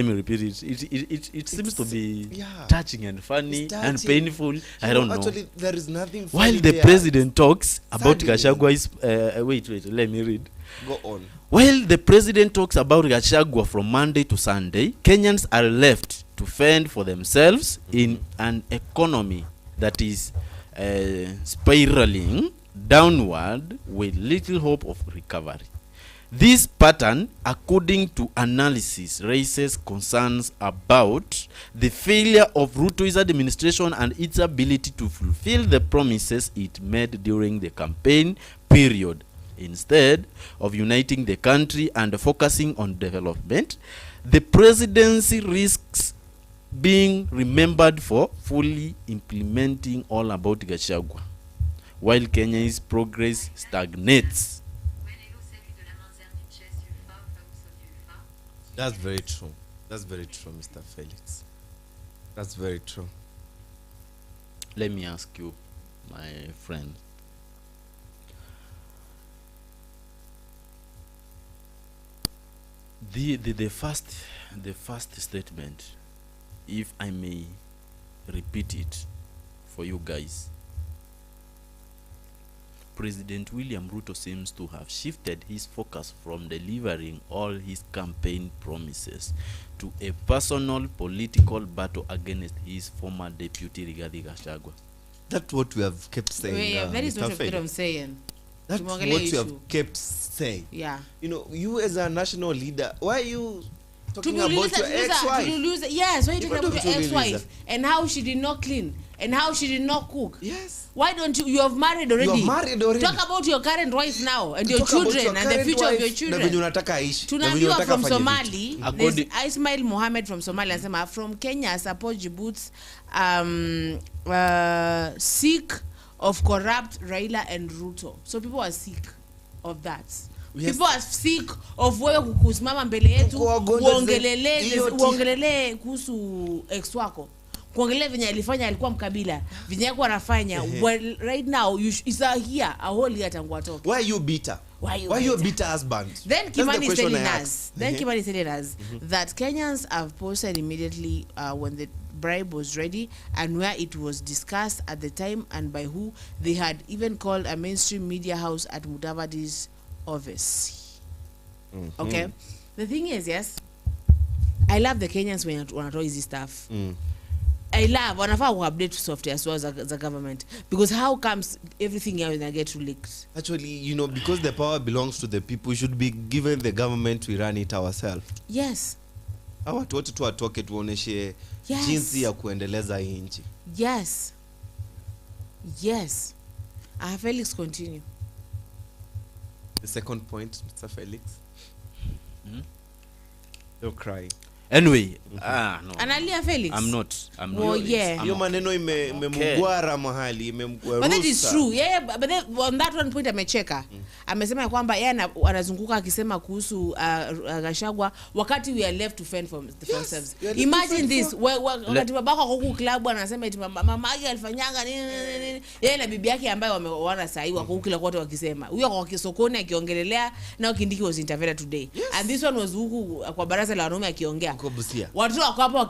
me repeat it. It seems to be touching and funny and painful. I don't know. Actually, there is nothing funny. While the president talks about Gachagua's wait, let me read. Go on. While the president talks about Gachagua from Monday to Sunday, Kenyans are left to fend for themselves in an economy that is spiraling downward with little hope of recovery. This pattern, according to analysis, raises concerns about the failure of Ruto's administration and its ability to fulfill the promises it made during the campaign period. Instead of uniting the country and focusing on development, the presidency risks being remembered for fully implementing all about Gachagua, while Kenya's progress stagnates. That's very true. That's very true, Mr. Felix. That's very true. Let me ask you, my friend. The first statement, if I may repeat it for you guys. President William Ruto seems to have shifted his focus from delivering all his campaign promises to a personal political battle against his former deputy Rigathi Gachagua. That's what we have kept saying. That is Mr. what I'm saying. That's what we have kept saying. Yeah. You know, you as a national leader, why are you talking about your ex-wife? Yes, why are you talking about your ex-wife and how she did not clean and how she did not cook? Yes. Why don't you have married already? You are married already. Talk about your current wife now and your children and the future of your children. Tunaambiwa from Somali, there's Ismail Mohammed from Somalia anasema from Kenya support Djibouti's sick of corrupt Raila and Ruto. So people are sick of that. Yes. People are sick of wewe kusimama mbele yetu uongelele kuhusu ex wako. Kuongelea venye alifanya alikuwa mkabila. Venye yako anafanya. Well, right now is here a whole year tangu atoke. Why are you bitter? Why you bitter husband? Then Kimani is telling us. Kimani is telling us that Kenyans have posted immediately when the bribe was ready and where it was discussed at the time and by who. They had even called a mainstream media house at Mudavadi's office. Okay. The thing is, yes, I love the Kenyans when wanatoa hizi stuff. I love wanafaa update software as well as the government, because how comes everything else gonna get leaked? Actually, you know, because the power belongs to the people, we should be given the government to run it ourselves. Yes. Hawa watu wote tu watoke tuoneshe jinsi ya kuendeleza hii nchi. Yes. Felix, continue. The second point, Mr. Felix. Don't cry. Anyway, no. Analia Felix. I'm not. Oh, yeah. Hiyo maneno imemgwara mahali, imemgwarusa. But that is true. Yeah, but then on that one point amecheka. Amesema kwamba yeye anazunguka akisema kuhusu Gachagua wakati we are left to fend for themselves. Imagine this, wakati babako huko club anasema eti mama yake alifanyanga nini. Yeye na bibi yake ambaye wameoana sasa hivi wako kila kote wakisema. Huyo kwa kisokoni akiongelelea na Kindiki was interviewed today. And this one was huku kwa baraza la wanaume akiongea. Watu wako hapa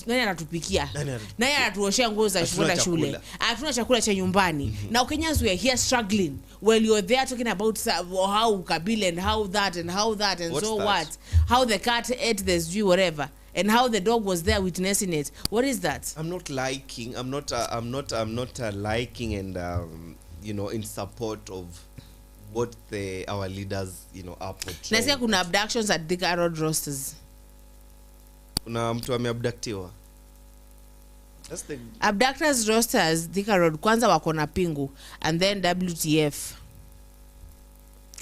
nani anatupikia? Nani anatuoshea nguo za shule? Hatuna chakula cha nyumbani. Now Kenyans we are here struggling while you're there talking about how Kabila and how that and what's so that? what? How the cat ate the stew, whatever, and how the dog was there witnessing it. What is that? I'm not liking and in support of what our leaders are portraying. Nasikia kuna abductions at Thika Road rosters. Kuna mtu ameabductiwa. That's the Abductors rosters Thika Road kwanza wako na pingu and then WTF.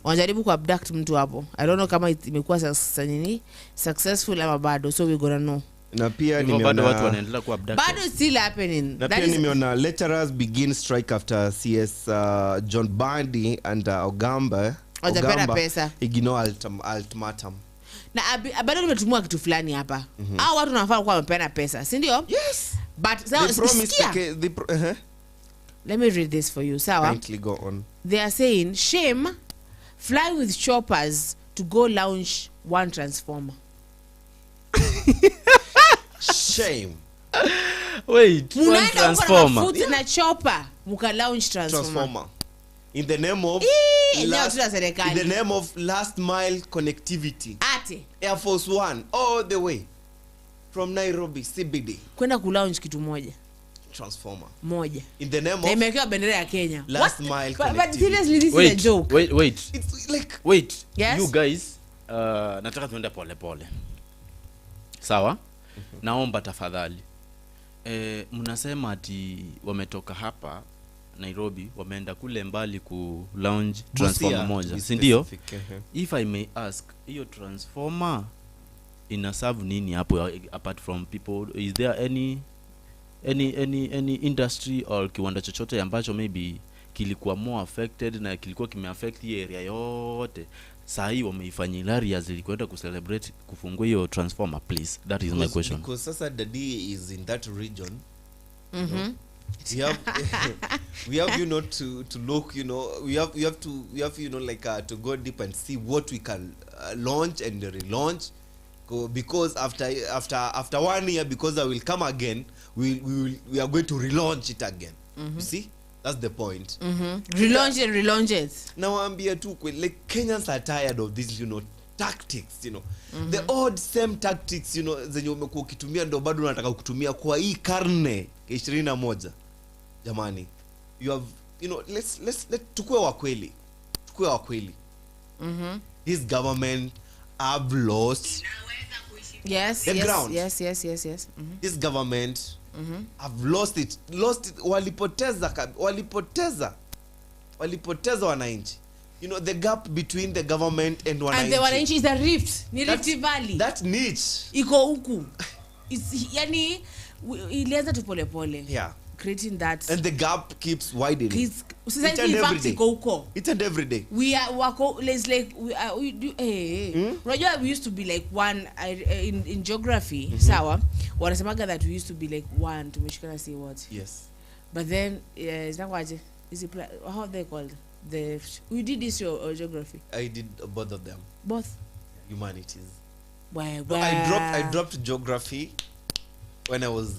Wanajaribu ku abduct mtu hapo. I don't know kama imekuwa successful ama bado, so we gonna know. Na pia nimeona watu wanaendelea ku abduct. Bado still happening. Na pia nimeona lecturers begin strike after CS John Bandi and Ogamba pesa. Ignore ultimatum. Na bado nimetumua kitu fulani hapa. Hao watu wanafaa kuwa wamepeana pesa, si ndio? Yes. But let me read this for you. Sawa? Kindly go on. They are saying, shame, fly with choppers to go launch one transformer. Shame. Wait, one transformer. Na chopper, muka launch transformer. In the name of in the name of last mile connectivity. Ate. Air Force One all the way from Nairobi CBD. Kwenda ku launch kitu moja. Transformer. Moja. In the name of imewekewa bendera ya Kenya. Last mile connectivity. But seriously, this is a joke. Wait. It's like Yes? You guys, nataka tuende pole pole. Sawa? Naomba tafadhali. Mnasema ati wametoka hapa Nairobi wameenda kule mbali ku launch transformer moja, si ndio? If I may ask, hiyo transformer ina serve nini hapo apart from people? Is there any industry or kiwanda chochote ambacho maybe kilikuwa more affected na kilikuwa kimeaffect hii area yote? Saa hii wameifanyia areas zilikwenda ku celebrate kufungua hiyo transformer, please. That is my question. Because sasa Daddy is in that region. We have to look, we have to like to go deep and see what we can launch and relaunch, because after 1 year, because I will come again, we are going to relaunch it again. You see, that's the point. Relaunch it. Now ambia tu like Kenyans are tired of this tactics, the odd same tactics, zenye umekuwa ukitumia ndo bado unataka kutumia kwa hii karne 21. Jamani, you have let's tukue wa kweli. This government have lost the ground. Yes. This government have lost it. Walipoteza wananchi. The gap between the government and wananchi. And the wananchi is a rift. Ni Rift Valley. That niche. Iko huku. Yani ilianza tu pole pole. Yeah. Creating that. And the gap keeps widening. Society in fact iko huko. It's and every day. We are unajua we used to be like one in geography. Sawa. Wanasemaga that we used to be like one, tumeshikana say what? Yes. But then zinakuaje? How are they called? We did this your geography. I did both of them. Both humanities. Why? I dropped geography when I was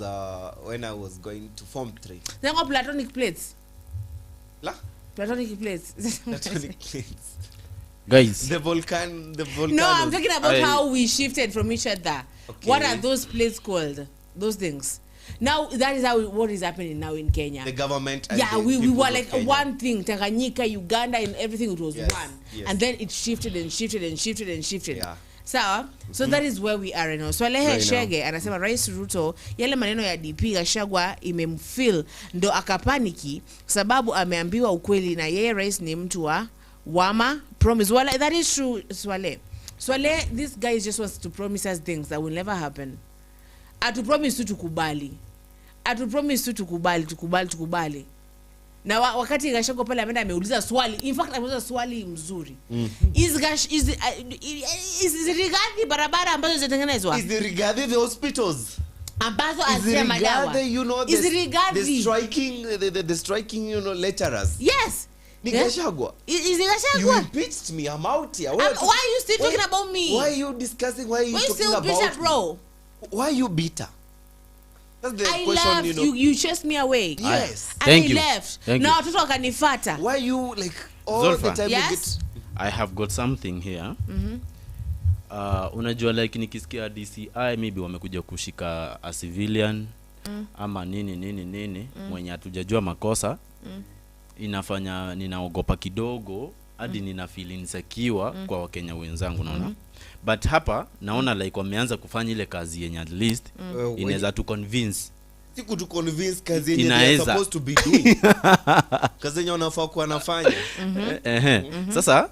going to Form 3. Then got platonic plates. Platonic plates. Platonic plates. Guys. The volcano. No, I'm talking about how we shifted from each other. Okay. What are those plates called? Those things. Now that is what is happening now in Kenya. The government. And we were like one thing. Tanganyika, Uganda, and everything. It was one. Yes. And then it shifted and shifted and shifted and shifted. Yeah. Sawa? So that is where we are now. Swalehe Shege anasema Rais Ruto yale maneno ya DP Gachagua imemfeel ndo akapaniki sababu ameambiwa ukweli na yeye rais ni mtu wa wama promise. Wala that is true. Swale, this guy just wants to promise us things that will never happen. Atu promise tu tukubali. Na wakati Gachagua pale ameenda ameuliza swali, in fact ameuliza swali mzuri. Is regarding barabara ambazo zinatengenezwa? Is regarding the hospitals? Ambazo asema madawa. You know, is regarding the striking, you know, lecturers. Yes. Ni Gachagua. Is Gachagua? You impeached me. I'm out here. Why are you still talking about me? Why are you discussing? Why are you talking still about bitter, bro? Why are you bitter? That's the I question, left. you know. You chased me away. Yes. And Thank I you. left. Thank Now you. watoto wakanifata. Why you like all Zulfa. the time? Yes? I have got something here. Unajua like nikisikia DCI maybe wamekuja kushika a civilian ama nini mwenye hatujajua makosa inafanya ninaogopa kidogo hadi nina feel insecure kwa Wakenya wenzangu naona. But hapa naona like wameanza kufanya ile kazi yenye at least inaweza tu convince. Siku tu convince kazi yenye they are supposed to be doing. Kazi yenye wanafaa kuwa nafanya. Sasa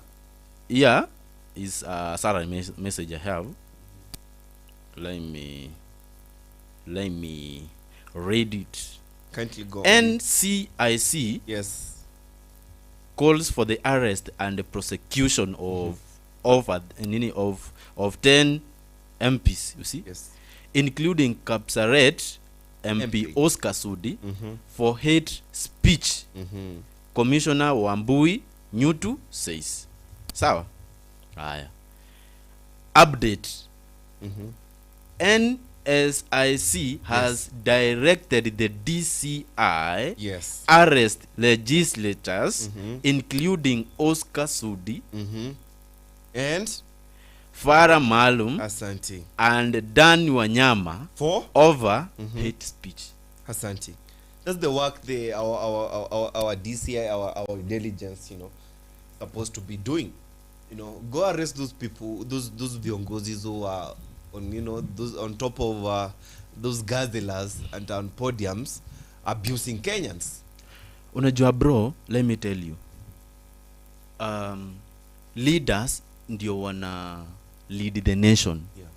yeah is Sarah message I have. Let me read it. Can't you go? NCIC Yes. calls for the arrest and the prosecution of 10 MPs, you see? Yes. Including Kapsaret MP Oscar Sudi for hate speech. Commissioner Wambui Nyutu says. Sawa? Haya. Update. NSIC has directed the DCI Yes. arrest legislators including Oscar Sudi And Farah Malum Asante. and Dan Wanyama For over hate speech. Asante. That's the work our DCI, our intelligence, you know, supposed to be doing. You know, go arrest those people, those viongozis who are on, you know, those on top of those gazelas and on podiums abusing Kenyans. Unajua bro, let me tell you. Leaders ndio wana lead the nation. Yeah.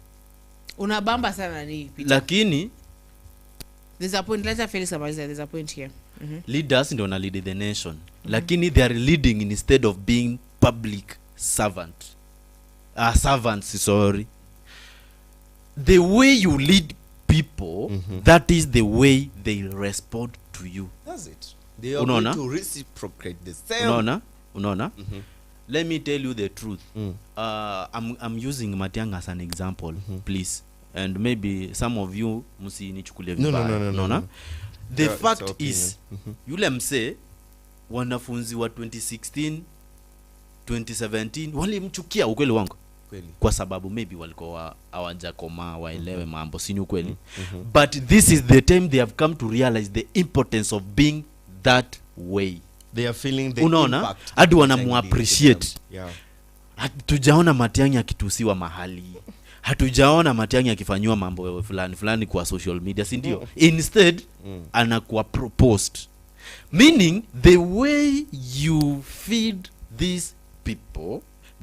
Unabamba sana ni Peter. Lakini There's a point, let Felix Amaliza, there's a point here. leaders ndio wana lead the nation. Lakini they are leading instead of being public servants, sorry. The way you lead people, that is the way they respond to you. That's it. They are going to reciprocate the same. Unaona? Let me tell you the truth. I'm using Matiang'i as an example, please. And maybe some of you msinichukulie vibaya. No. The Yeah, fact is, yule mse wanafunzi wa 2016 2017 walimchukia, ukweli wangu. Kweli. Kwa sababu maybe walikuwa hawajakoma waelewe mambo, si ni ukweli? But this is the time they have come to realize the importance of being that way. They are feeling the Unaona? impact. Hadi wanamu appreciate. Yeah. Hatujaona Matiang'i akitusiwa mahali. Hatujaona Matiang'i akifanywa mambo fulani kwa social media, si ndio? Instead anakuwa proposed. Meaning the way you feed these people,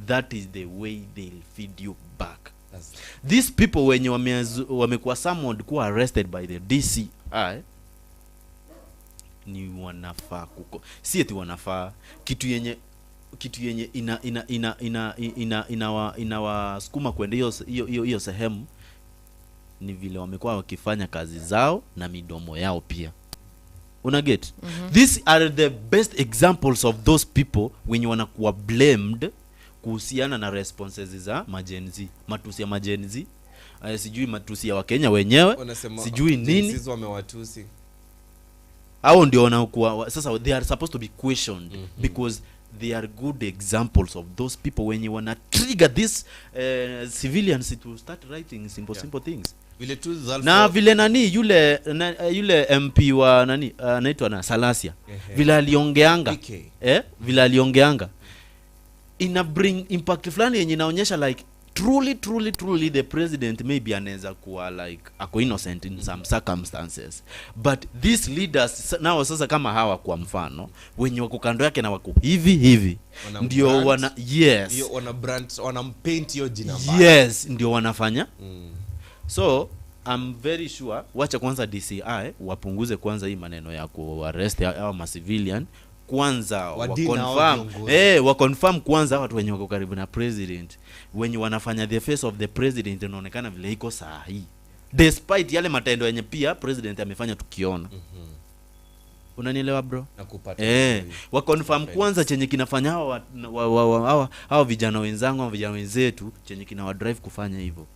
that is the way they'll feed you back. These people wenye wamekuwa summoned kuwa arrested by the DCI ni wanafaa kuko. Si eti wanafaa kitu yenye inawasukuma kwenda hiyo sehemu ni vile wamekuwa wakifanya kazi zao na midomo yao pia. Una get? These are the best examples of those people wenye wanakuwa blamed kuhusiana na responses za majenzi, matusi ya majenzi, sijui matusi ya Wakenya wenyewe, sijui nini. Sisi wamewatusi. Hao ndio wanakuwa sasa, they are supposed to be questioned because they are good examples of those people wenye wana trigger this civilians to start writing simple things. Vile tu Na vile nani yule MP wa nani anaitwa na Salasia, vile aliongeanga vile aliongeanga ina bring impact fulani yenye inaonyesha like truly the president maybe anaweza kuwa like ako innocent in some circumstances, but these leaders now sasa kama hawa kwa mfano wenye wako kando yake na wako hivi ndio wana hiyo wanampaint hiyo jina mbaya. Yes, ndio wanafanya. So I'm very sure wacha kwanza DCI wapunguze kwanza hii maneno ya kuarrest au ma civilian kwanza, wa confirm kwanza watu wenye wako karibu na president wenye wanafanya the face of the president inaonekana vile iko sahihi despite yale matendo yenye pia president amefanya tukiona. Unanielewa bro? Nakupata. Wa confirm kwanza chenye kinafanya hao vijana wenzangu au vijana wenzetu chenye kina wa drive kufanya hivyo.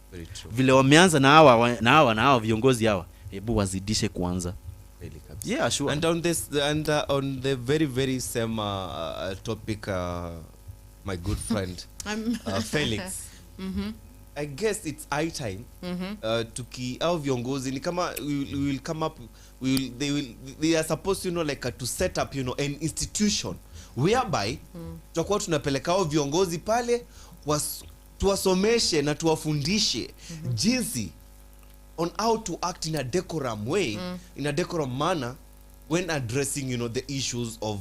Vile wameanza na hawa viongozi hawa, hebu wazidishe kwanza. Yeah, sure. And on this on the very same topic, my good friend Felix, I guess it's high time au viongozi ni kama we will come up, they are supposed to like to set up an institution whereby tutakuwa tunapeleka hao viongozi pale tuwasomeshe na tuwafundishe jinsi on how to act in a decorum way, in a decorum manner when addressing the issues of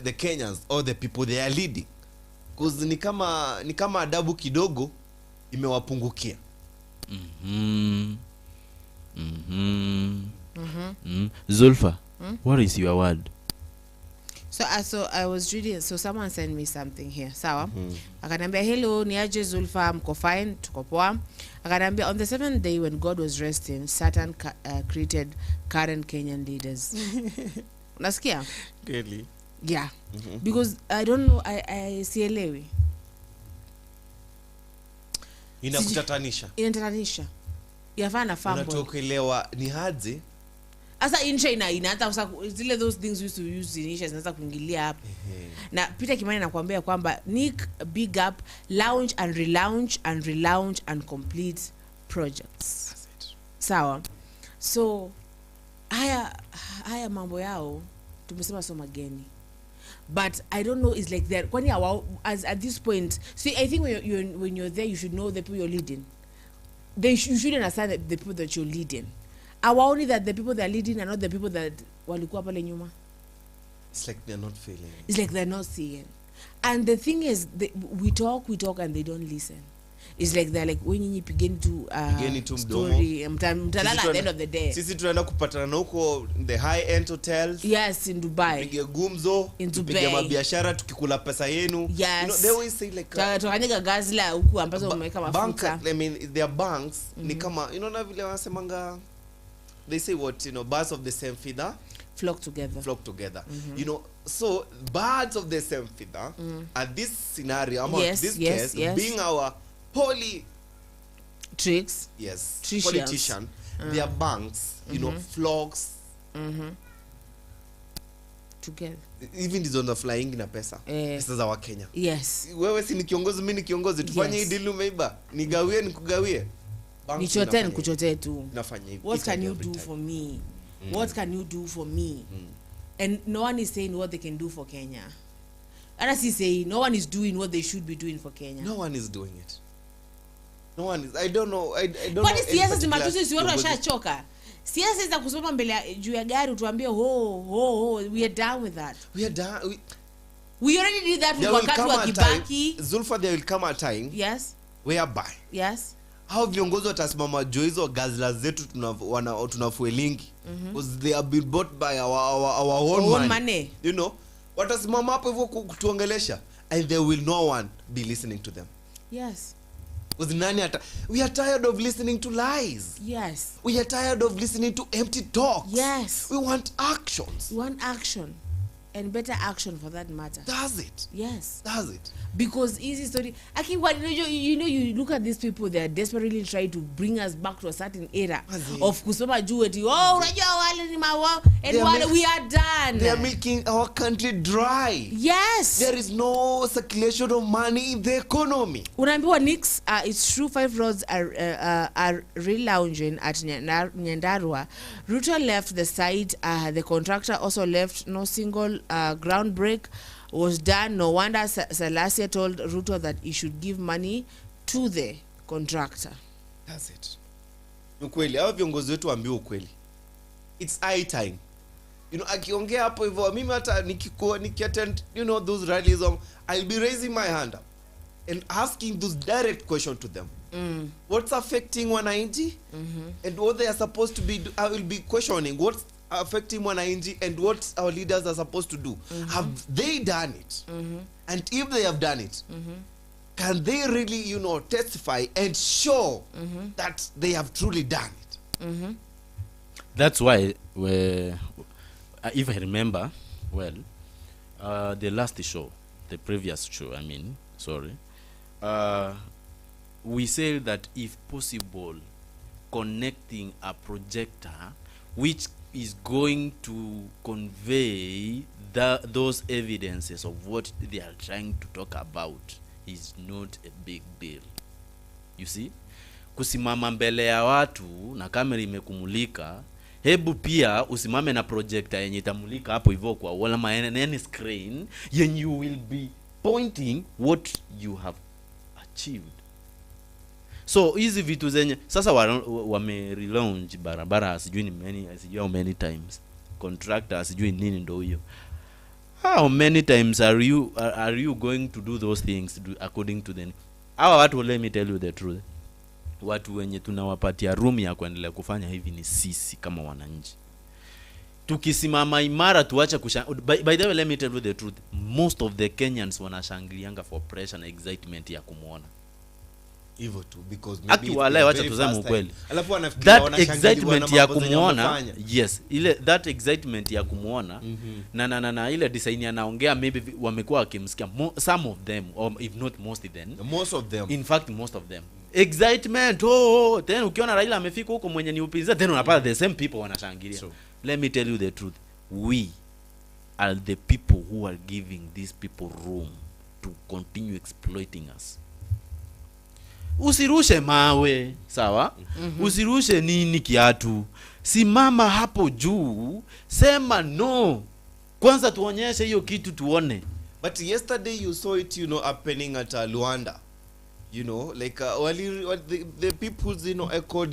the Kenyans or the people they are leading, because ni kama adabu kidogo imewapungukia. Zulfa, what is your word? So I was reading, so someone sent me something here. Sawa. Akaniambia, hello, ni aje Zulfa, mko fine, tuko poa. Akaniambia, on the 7th day when God was resting, Satan created current Kenyan leaders. Unasikia? Really? Yeah. Because I don't know, I sielewi. Inakutatanisha. Yafana fambo. Unatokuelewa ni haje? Asa insha inaanza zile those things we used to use in insha zinaanza kuingilia hapa. Na Peter Kimani anakuambia kwamba Nick big up, launch and relaunch and complete projects. That's it. Sawa. So haya mambo yao tumesema so mageni. But I don't know, it's like that kwani as at this point, see, I think when you're there you should know the people you're leading. You should understand the people that you're leading. Only that the people that are leading are not the people that walikuwa pale nyuma. It's like they're not feeling. It's like they're not seeing. And the thing is, we talk and they don't listen. It's like they're like, when you begin to story, mtalala at the end of the day. Sisi tunaenda kupatana na huko the high end hotels. Yes, in Dubai. Tupige gumzo, tupige mabiashara, tukikula pesa yenu. Yes. They always say like tukanyega gazla huku ambazo umeweka mafuta. I mean, their banks ni kama na vile wanasemanga, they say what, birds of the same feather flock together. So birds of the same feather at this scenario, this case, being our politician, their banks, flocks together. Even is on the flying na pesa. Pesa za wa Kenya. Yes. Wewe si ni kiongozi, mimi ni kiongozi, tufanye hii deal umeiba. Nigawie nikugawie. Nichote nikuchote tu. Nafanya hivi. What can you do for me? What can you do for me? And no one is saying what they can do for Kenya. And as he say, no one is doing what they should be doing for Kenya. No one is doing it. No one is. I don't know. I don't know. Kwani siasa si matusi, si watu washachoka. Siasa za kusimama mbele juu ya gari utuambie we are done with that. We already did that with wakati wa Kibaki. Zulfa, there will come a time. Yes. Whereby. Yes. How viongozi watasimama juu hizo gazla zetu tunafuelingi because they have been bought by our own money. Watasimama hapo hivyo kutuongelesha and there will no one be listening to them. Yes. We are tired of listening to lies. Yes. We are tired of listening to empty talks. Yes. We want actions. We want action. And better action for that matter. Does it? Yes. Does it? Because easy story. You look at these people, they are desperately trying to bring us back to a certain era of kusoma jueti. And we are done. They are making our country dry. Yes. There is no circulation of money in the economy. Unaambiwa Nix, it's true 5 roads are relaunching at Nyandarua. Ruto left the site. The contractor also left. No single ground break was done. No wonder Salasia told Ruto that he should give money to the contractor. That's it. Ukweli, hao viongozi wetu waambiwe ukweli. It's high time. Akiongea hapo hivyo, mimi hata nikiattend, those rallies, I'll be raising my hand up and asking those direct questions to them. What's affecting wananchi? And what they are supposed to be I will be questioning what's affecting wananchi and what our leaders are supposed to do. Have they done it? And if they have done it, can they really, testify and show that they have truly done it? That's why, if I remember well, the last show, the previous show, we said that if possible, connecting a projector which is going to convey those evidences of what they are trying to talk about is not a big deal. You see? Kusimama mbele ya watu na kamera imekumulika, hebu pia usimame na projector yenye itamulika hapo hivyo kwa wala any screen yenye you will be pointing what you have achieved. So hizi vitu zenye sasa wame relaunch barabara sijui how many times, contractor sijui nini ndo hiyo. How many times are you going to do those things according to them? Hawa watu, let me tell you the truth, watu wenye tunawapatia room ya kuendelea kufanya hivi ni sisi kama wananchi. Tukisimama imara tuacha by the way, let me tell you the truth, most of the Kenyans wanashangilianga for pressure na excitement ya kumuona hivyo tu, because maybe wacha tuzame ukweli, alafu wanafikiria that excitement ya kumuona, yes, that excitement ya kumuona na ile design anaongea, maybe wamekuwa wakimsikia some of them, or if not most of them, in fact most of them, excitement, then ukiona Raila amefika huko mwenye ni upinzani, then unapata the same people wanashangilia. So let me tell you the truth, we are the people who are giving these people room to continue exploiting us. Usirushe mawe, sawa? Usirushe nini kiatu. Simama hapo juu, sema no. Kwanza tuonyeshe hiyo kitu tuone. But yesterday you saw it, happening at Luanda. Like the people, echoed,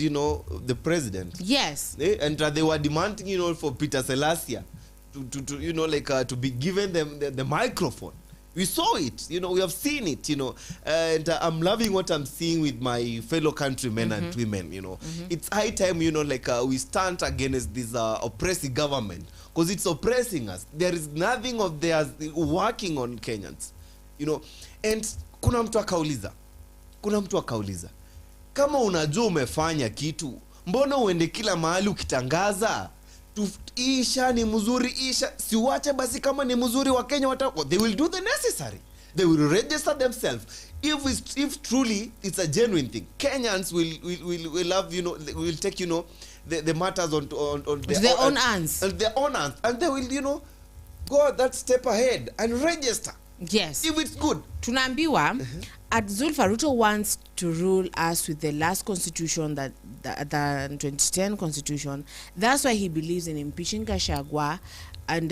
the president. Yes. And they were demanding, for Peter Selassie to to be given them the microphone. We saw it, we have seen it, and I'm loving what I'm seeing with my fellow countrymen and women, It's high time, we stand against this oppressive government, because it's oppressing us. There is nothing of theirs working on Kenyans, and kuna mtu akauliza, kama unajua umefanya kitu, mbona uende kila mahali ukitangaza? Isha ni mzuri, isha siwache basi, kama ni mzuri wa Kenya they will do the necessary, they will register themselves. If truly it's a genuine thing, Kenyans will have, will take, the matters on their own hands, and they will, go that step ahead and register. Yes, if it's good. Tunaambiwa at Zulfa, Ruto wants to rule us with the last constitution, that the 2010 constitution. That's why he believes in impeaching Gachagua, and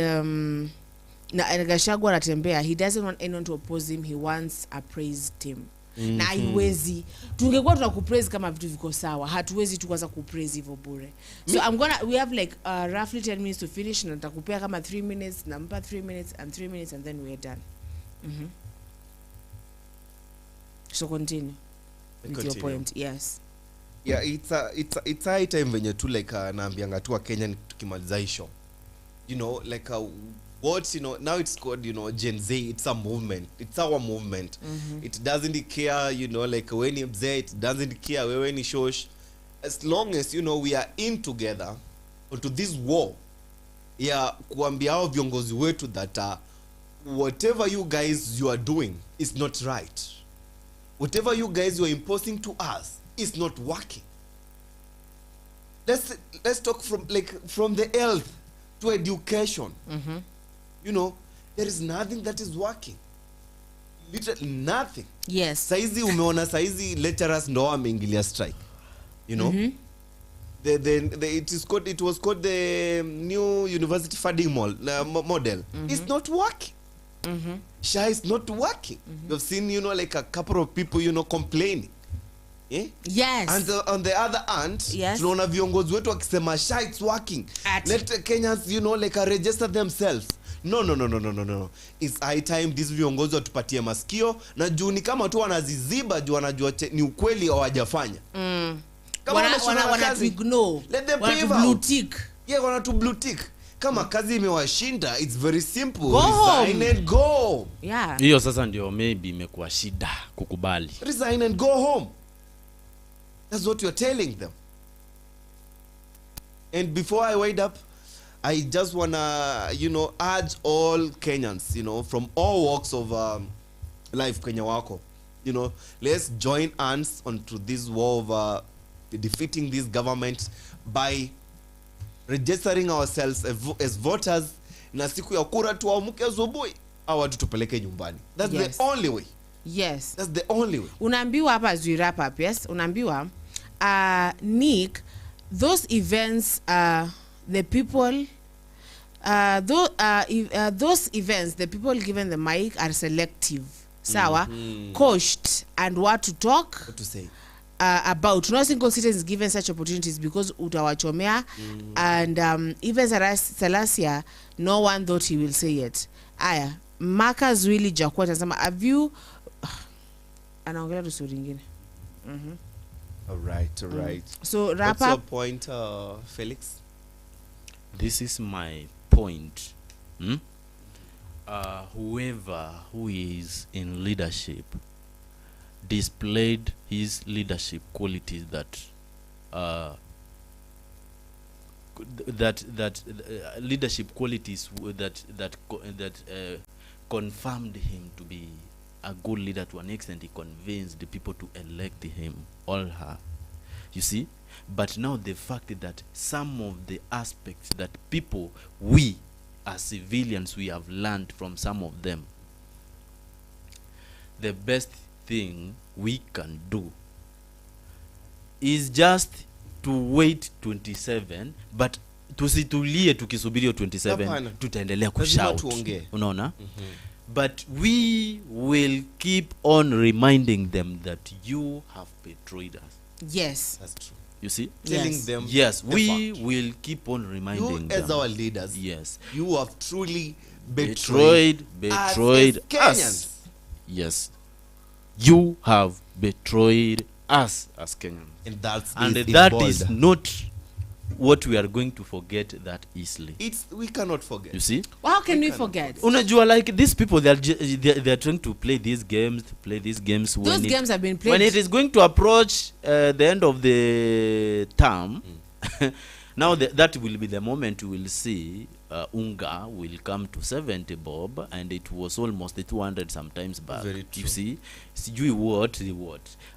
Gachagua anatembea. He doesn't want anyone to oppose him. He wants a praise team. Na haiwezi. Tungekuwa tunakupraise kama vitu viko sawa. Hatuwezi tu kwanza kupraise hivyo bure. So we have like roughly 10 minutes to finish, na nitakupea kama 3 minutes, nampa 3 minutes and 3 minutes, and then we're done. So continue with your point. Yes. Yeah, it's high time venye tu like naambianga tu wa Kenya tukimaliza hisho. Like what, now it's called, Gen Z. It's a movement. It's our movement. It doesn't care, like when you say, it doesn't care when you shosh. As long as, we are in together onto this war. Yeah, kuambia hao viongozi wetu that whatever you guys you are doing is not right. Whatever you guys you are imposing to us is not working. Let's talk from the health to education. There is nothing that is working. Literally nothing. Yes. Saizi umeona saizi lecturers ndo wameingilia strike. It was called the new university funding model. It's not working. SHA is not working. You've seen, like a couple of people, complaining. Yes. And on the other hand, Yes. tunaona viongozi wetu wakisema sha it's working. Let Kenyans, like register themselves. No. It's high time these viongozi watupatie masikio na juu ni kama tu wanaziziba juu wanajua ni ukweli hawajafanya. Kama wana to ignore. Let them pay blue tick. Yeah, wana to blue tick. Kama kazi imewashinda, it's very simple. Go Resign home. and go. Yeah. Hiyo sasa ndio maybe imekuwa shida kukubali. Resign and go home. That's what you're telling them. And before I wind up, I just wanna, urge all Kenyans, from all walks of life, Kenya wako, let's join hands onto this war of defeating this government by registering ourselves as voters. Na siku ya kura tuamke asubuhi au watu tupeleke nyumbani. That's Yes. the only way. Yes. That's the only way. Unaambiwa hapa as we wrap up, yes? Unaambiwa Nick, those events the people those events the people given the mic are selective. Sawa? Coached and what to talk. What to say? About no single citizen is given such opportunities because utawachomea and even Salasia, no one thought he will say it. Aya, Marcus really Jakwata sama have you anaongelea tu story nyingine. All right. So wrap What's your up. point, Felix? This is my point. Whoever who is in leadership displayed his leadership qualities that leadership qualities that confirmed him to be a good leader. To an extent, he convinced the people to elect him or her, you see. But now the fact that some of the aspects that people, we as civilians, we have learned from some of them, the best thing we can do is just to wait 27, but tusitulie tukisubirio 27. Hapana. Tutaendelea Lazima kushout, tuongee. unaona. But we will keep on reminding them that you have betrayed us. Yes. That's true. You see? Telling Yes. them. Yes, the we fact. will keep on reminding You them. as our leaders. Yes. You have truly Betrayed us us. Kenyans. Yes. You have betrayed us as Kenyans. And that's And in that bold. is not what we are going to forget that easily. We cannot forget. You see? Well, how can we cannot forget? Unajua, like these people, they are trying to play these games, Those games have been played. when it is going to approach the end of the term. Now that will be the moment you will see unga will come to 70 bob, and it was almost 200 sometimes back. Very true. You see, sijui what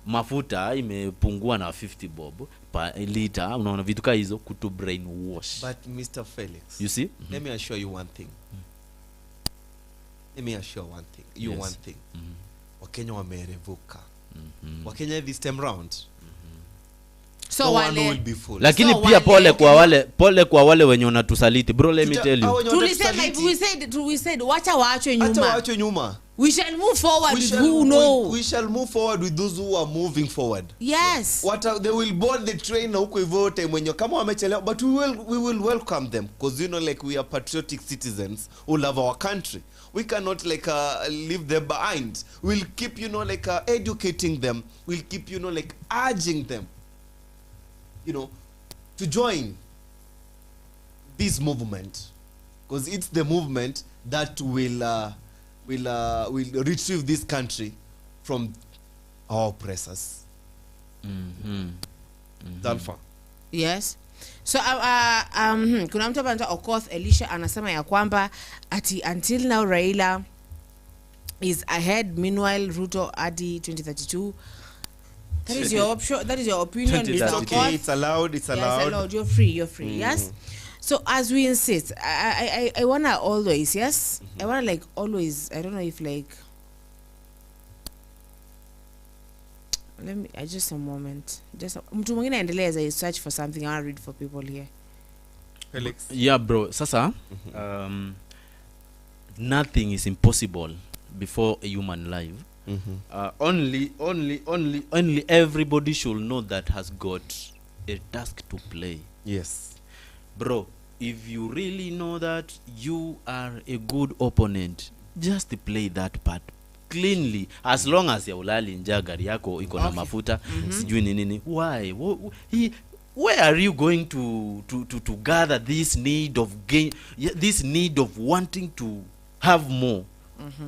mafuta imepungua na 50 bob per liter. Unaona vitu kama hizo kutu brainwash. But Mr. Felix, You see? let me assure you one thing. Yes. One thing. Wakenya wamerevuka. Wakenya this time round. So no one wale will be fooled. Lakini So pia wale- pole kwa wale wenye wanatusaliti. Bro, let me tell you. tulisema we said wacha waachwe Acha nyuma. waachwe nyuma. We shall move forward with who know. We shall move forward with those who are moving forward. Yes. They will board the train na huko hivyo time wenye kama wamechelewa, but we will welcome them because like we are patriotic citizens who love our country. We cannot leave them behind. We'll keep educating them. We'll keep urging them to join this movement because it's the movement that will retrieve this country from our oppressors. Zalfa. Yes. So kuna mtu hapa anaitwa Okoth Elisha anasema ya kwamba ati until now Raila is ahead, meanwhile Ruto hadi 2032. That is your option. That is your opinion. Mr. It's okay. Okoth. It's allowed. It's Yes, allowed. You're free. Yes. So as we insist, I wanna always, yes, I wanna always. I don't know if let me. Just a moment. Mtu mwingine aendelee as I search for something. I wanna read for people here. Felix. Yeah, bro. Sasa, nothing is impossible before a human life. only everybody should know that has got a task to play. Yes. Bro, if you really know that you are a good opponent, just play that part cleanly, as long as ya ulali nja gari yako iko na mafuta sijui nini. Why? Where are you going to gather this need of gain, this need of wanting to have more?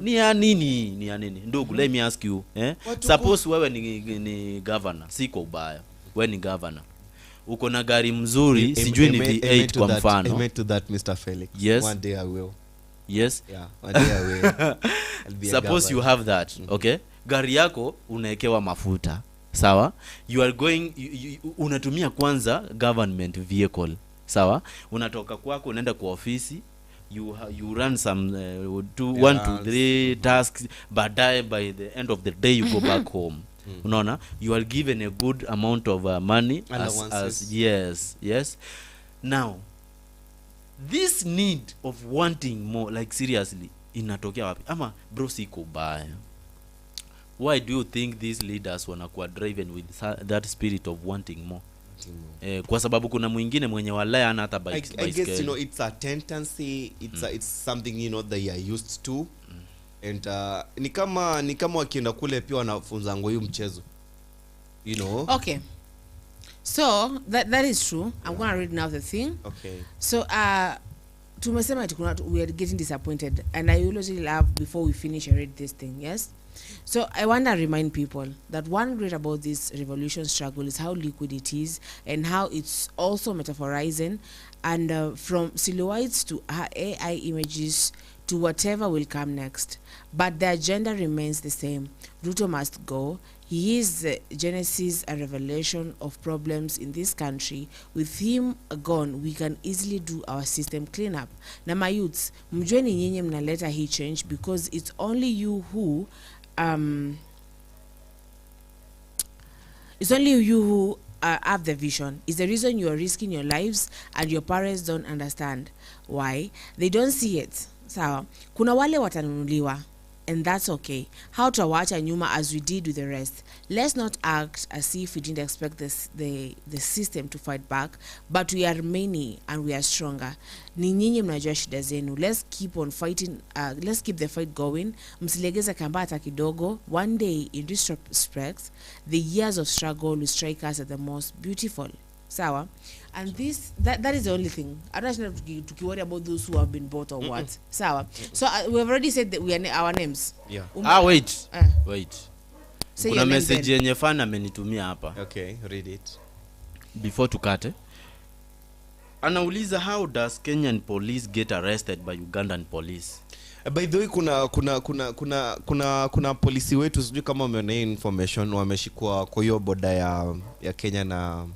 Ni ya nini ndugu? Let me ask you, suppose wewe ni governor, siko ubaya, wewe ni governor, uko na gari mzuri sijui ni V8 kwa mfano. I meant to that Mr. Felix. Yes. One day I will. Yes. Yeah, one day I will. I'll be Suppose you have that, okay? Gari yako unaekewa mafuta, sawa? You are going unatumia kwanza government vehicle, sawa? Unatoka kwako unaenda kwa ofisi, you run some 1 to 3 tasks, but by the end of the day you go back home. Unaona, you are given a good amount of money as yes. Now this need of wanting more, like seriously, inatokea wapi? Ama bro, siko baya. Why do you think these leaders wanakuwa driven with that spirit of wanting more? Kwa sababu kuna mwingine mwenye walaya ana hata bike. I guess you know it's a tendency, it's something you know they are used to. And ni kama wakienda kule pia wanafunza ngo hiyo mchezo, you know. Okay, so that is true. I'm going to read now the thing. Okay. So tumesema we are getting disappointed, and I usually love before we finish I read this thing. Yes. So I want to remind people that one great about this revolution struggle is how liquid it is, and how it's also metaphorizing, and from silhouettes to AI images to whatever will come next. But the agenda remains the same. Ruto must go. He is the genesis and revelation of problems in this country. With him gone, we can easily do our system cleanup. Na my youths, mjue ni nyinyi mnaleta hii change, because it's only you who have the vision. It's the reason you are risking your lives, and your parents don't understand why. They don't see it. Sawa, kuna wale watanunuliwa, and that's okay. How to watch nyuma as we did with the rest. Let's not act as if we didn't expect the system to fight back, but we are many and we are stronger. Ni nyinyi mnajua shida zenu. Let's keep on fighting. Let's keep the fight going. Msilegeze kamba hata kidogo. One day, in retrospect, the years of struggle will strike us as the most beautiful. Sawa, and that is the only thing. I don't know to worry about those who have been bought or what. Sawa. So we have already said that we are our names. Yeah. Wait. Say kuna your name message then. yenye fan amenitumia hapa. Okay, read it. Before tukate. Anauliza, how does Kenyan police get arrested by Ugandan police? By the way, kuna polisi wetu, sijui kama umeona information, wameshikwa kwa hiyo boda ya Kenya na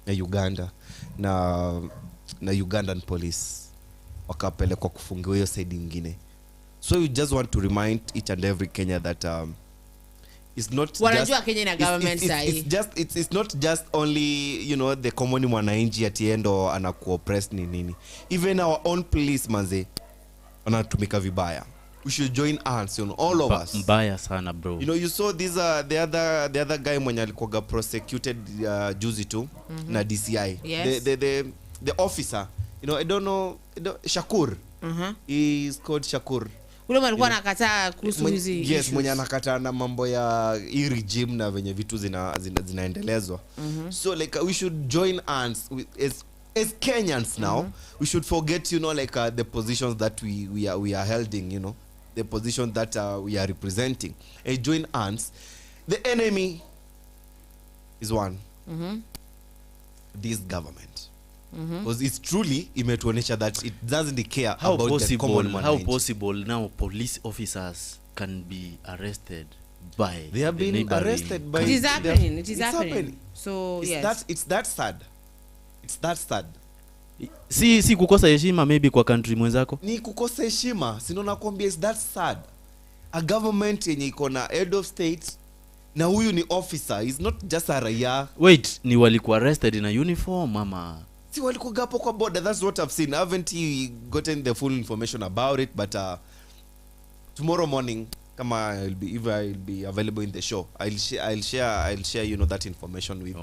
Uganda na Ugandan police, wakapelekwa kufungiwa hiyo side nyingine. So we just want to remind each and every Kenya that it's not wanajua Kenya na government sahi. It's not just only, you know, the common mwananchi at the end or anaku oppressed nini. Even our own police manze wanatumika vibaya. We should join hands, you know, all of us. Mbaya sana bro. You know, you saw this the other guy mwenye alikuwa prosecuted juzi tu na DCI. Yes. The officer, you know, I don't know, Shakur. He's called Shakur. Ule alikuwa anakataa kuhusu hizi. Yes, mwenye anakataa na mambo ya hii regime na venye vitu zinaendelezwa. So like we should join hands with, as Kenyans now. We should forget, you know, like the positions that we are holding, you know, the position that we are representing, and join hands. The enemy is one. This government. Because it's truly imetuonesha that it doesn't care about the common man. How possible now police officers can be arrested by they have been arrested by it is happening. So it's that sad. It's that sad. Si kukosa heshima maybe kwa country mwenzako. Ni kukosa heshima. Sino nakwambia it's that sad. A government yenye iko na head of state na huyu ni officer. He's not just a raia. Wait, ni walikuwa arrested in a uniform mama? Si walikuwa gapo kwa border. That's what I've seen. I haven't gotten the full information about it, but tomorrow morning kama I'll be available in the show, I'll share you know that information with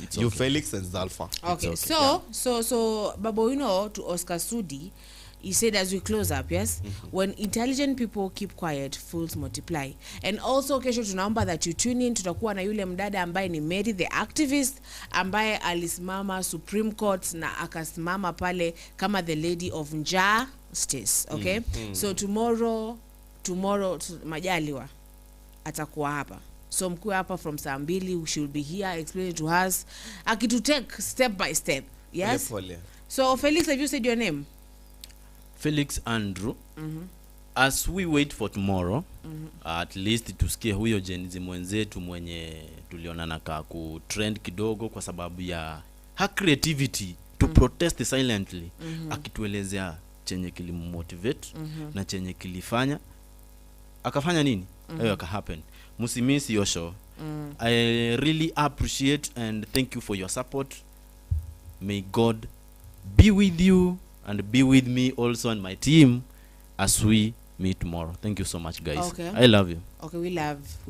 It's you, okay. Felix and Zalfa. Okay, okay. so Babo, you know, to Oscar Sudi, he said as we close up, yes, when intelligent people keep quiet, fools multiply. And also, kesho tunaomba that you tune in, tutakuwa na yule mdada ambaye ni Mary the activist, ambaye alisimama Supreme Court na akasimama pale kama the lady of Njaa States, okay? So tomorrow Majaliwa atakuwa hapa. So mkuu hapa from saa 2, we should be here explaining to us, akitu take step by step, yes? Pole. So Felix, have you said your name? Felix Andrew. As we wait for tomorrow, at least tusikie huyo jenzi mwenzetu mwenye tulionana ka ku trend kidogo kwa sababu ya her creativity to protest silently, akituelezea chenye kilimumotivate na chenye kilifanya akafanya nini hayo aka happen. Musimisi your show. I really appreciate and thank you for your support. May God be with you and be with me also and my team as we meet tomorrow. Thank you so much, guys. Okay. I love you. Okay, we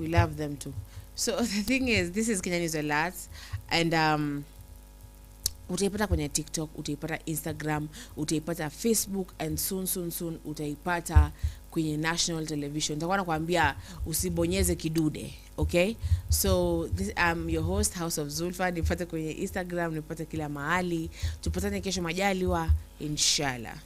love them too. So the thing is, this is Kenya News Alert, and utaipata kwenye TikTok, utaipata Instagram, utaipata Facebook, and soon utaipata kwenye national television. Nitakuwa nakwambia usibonyeze kidude, okay? So I'm your host, House of Zulfa. Nipate kwenye Instagram, nipate kila mahali. Tupatane kesho majaliwa, inshallah.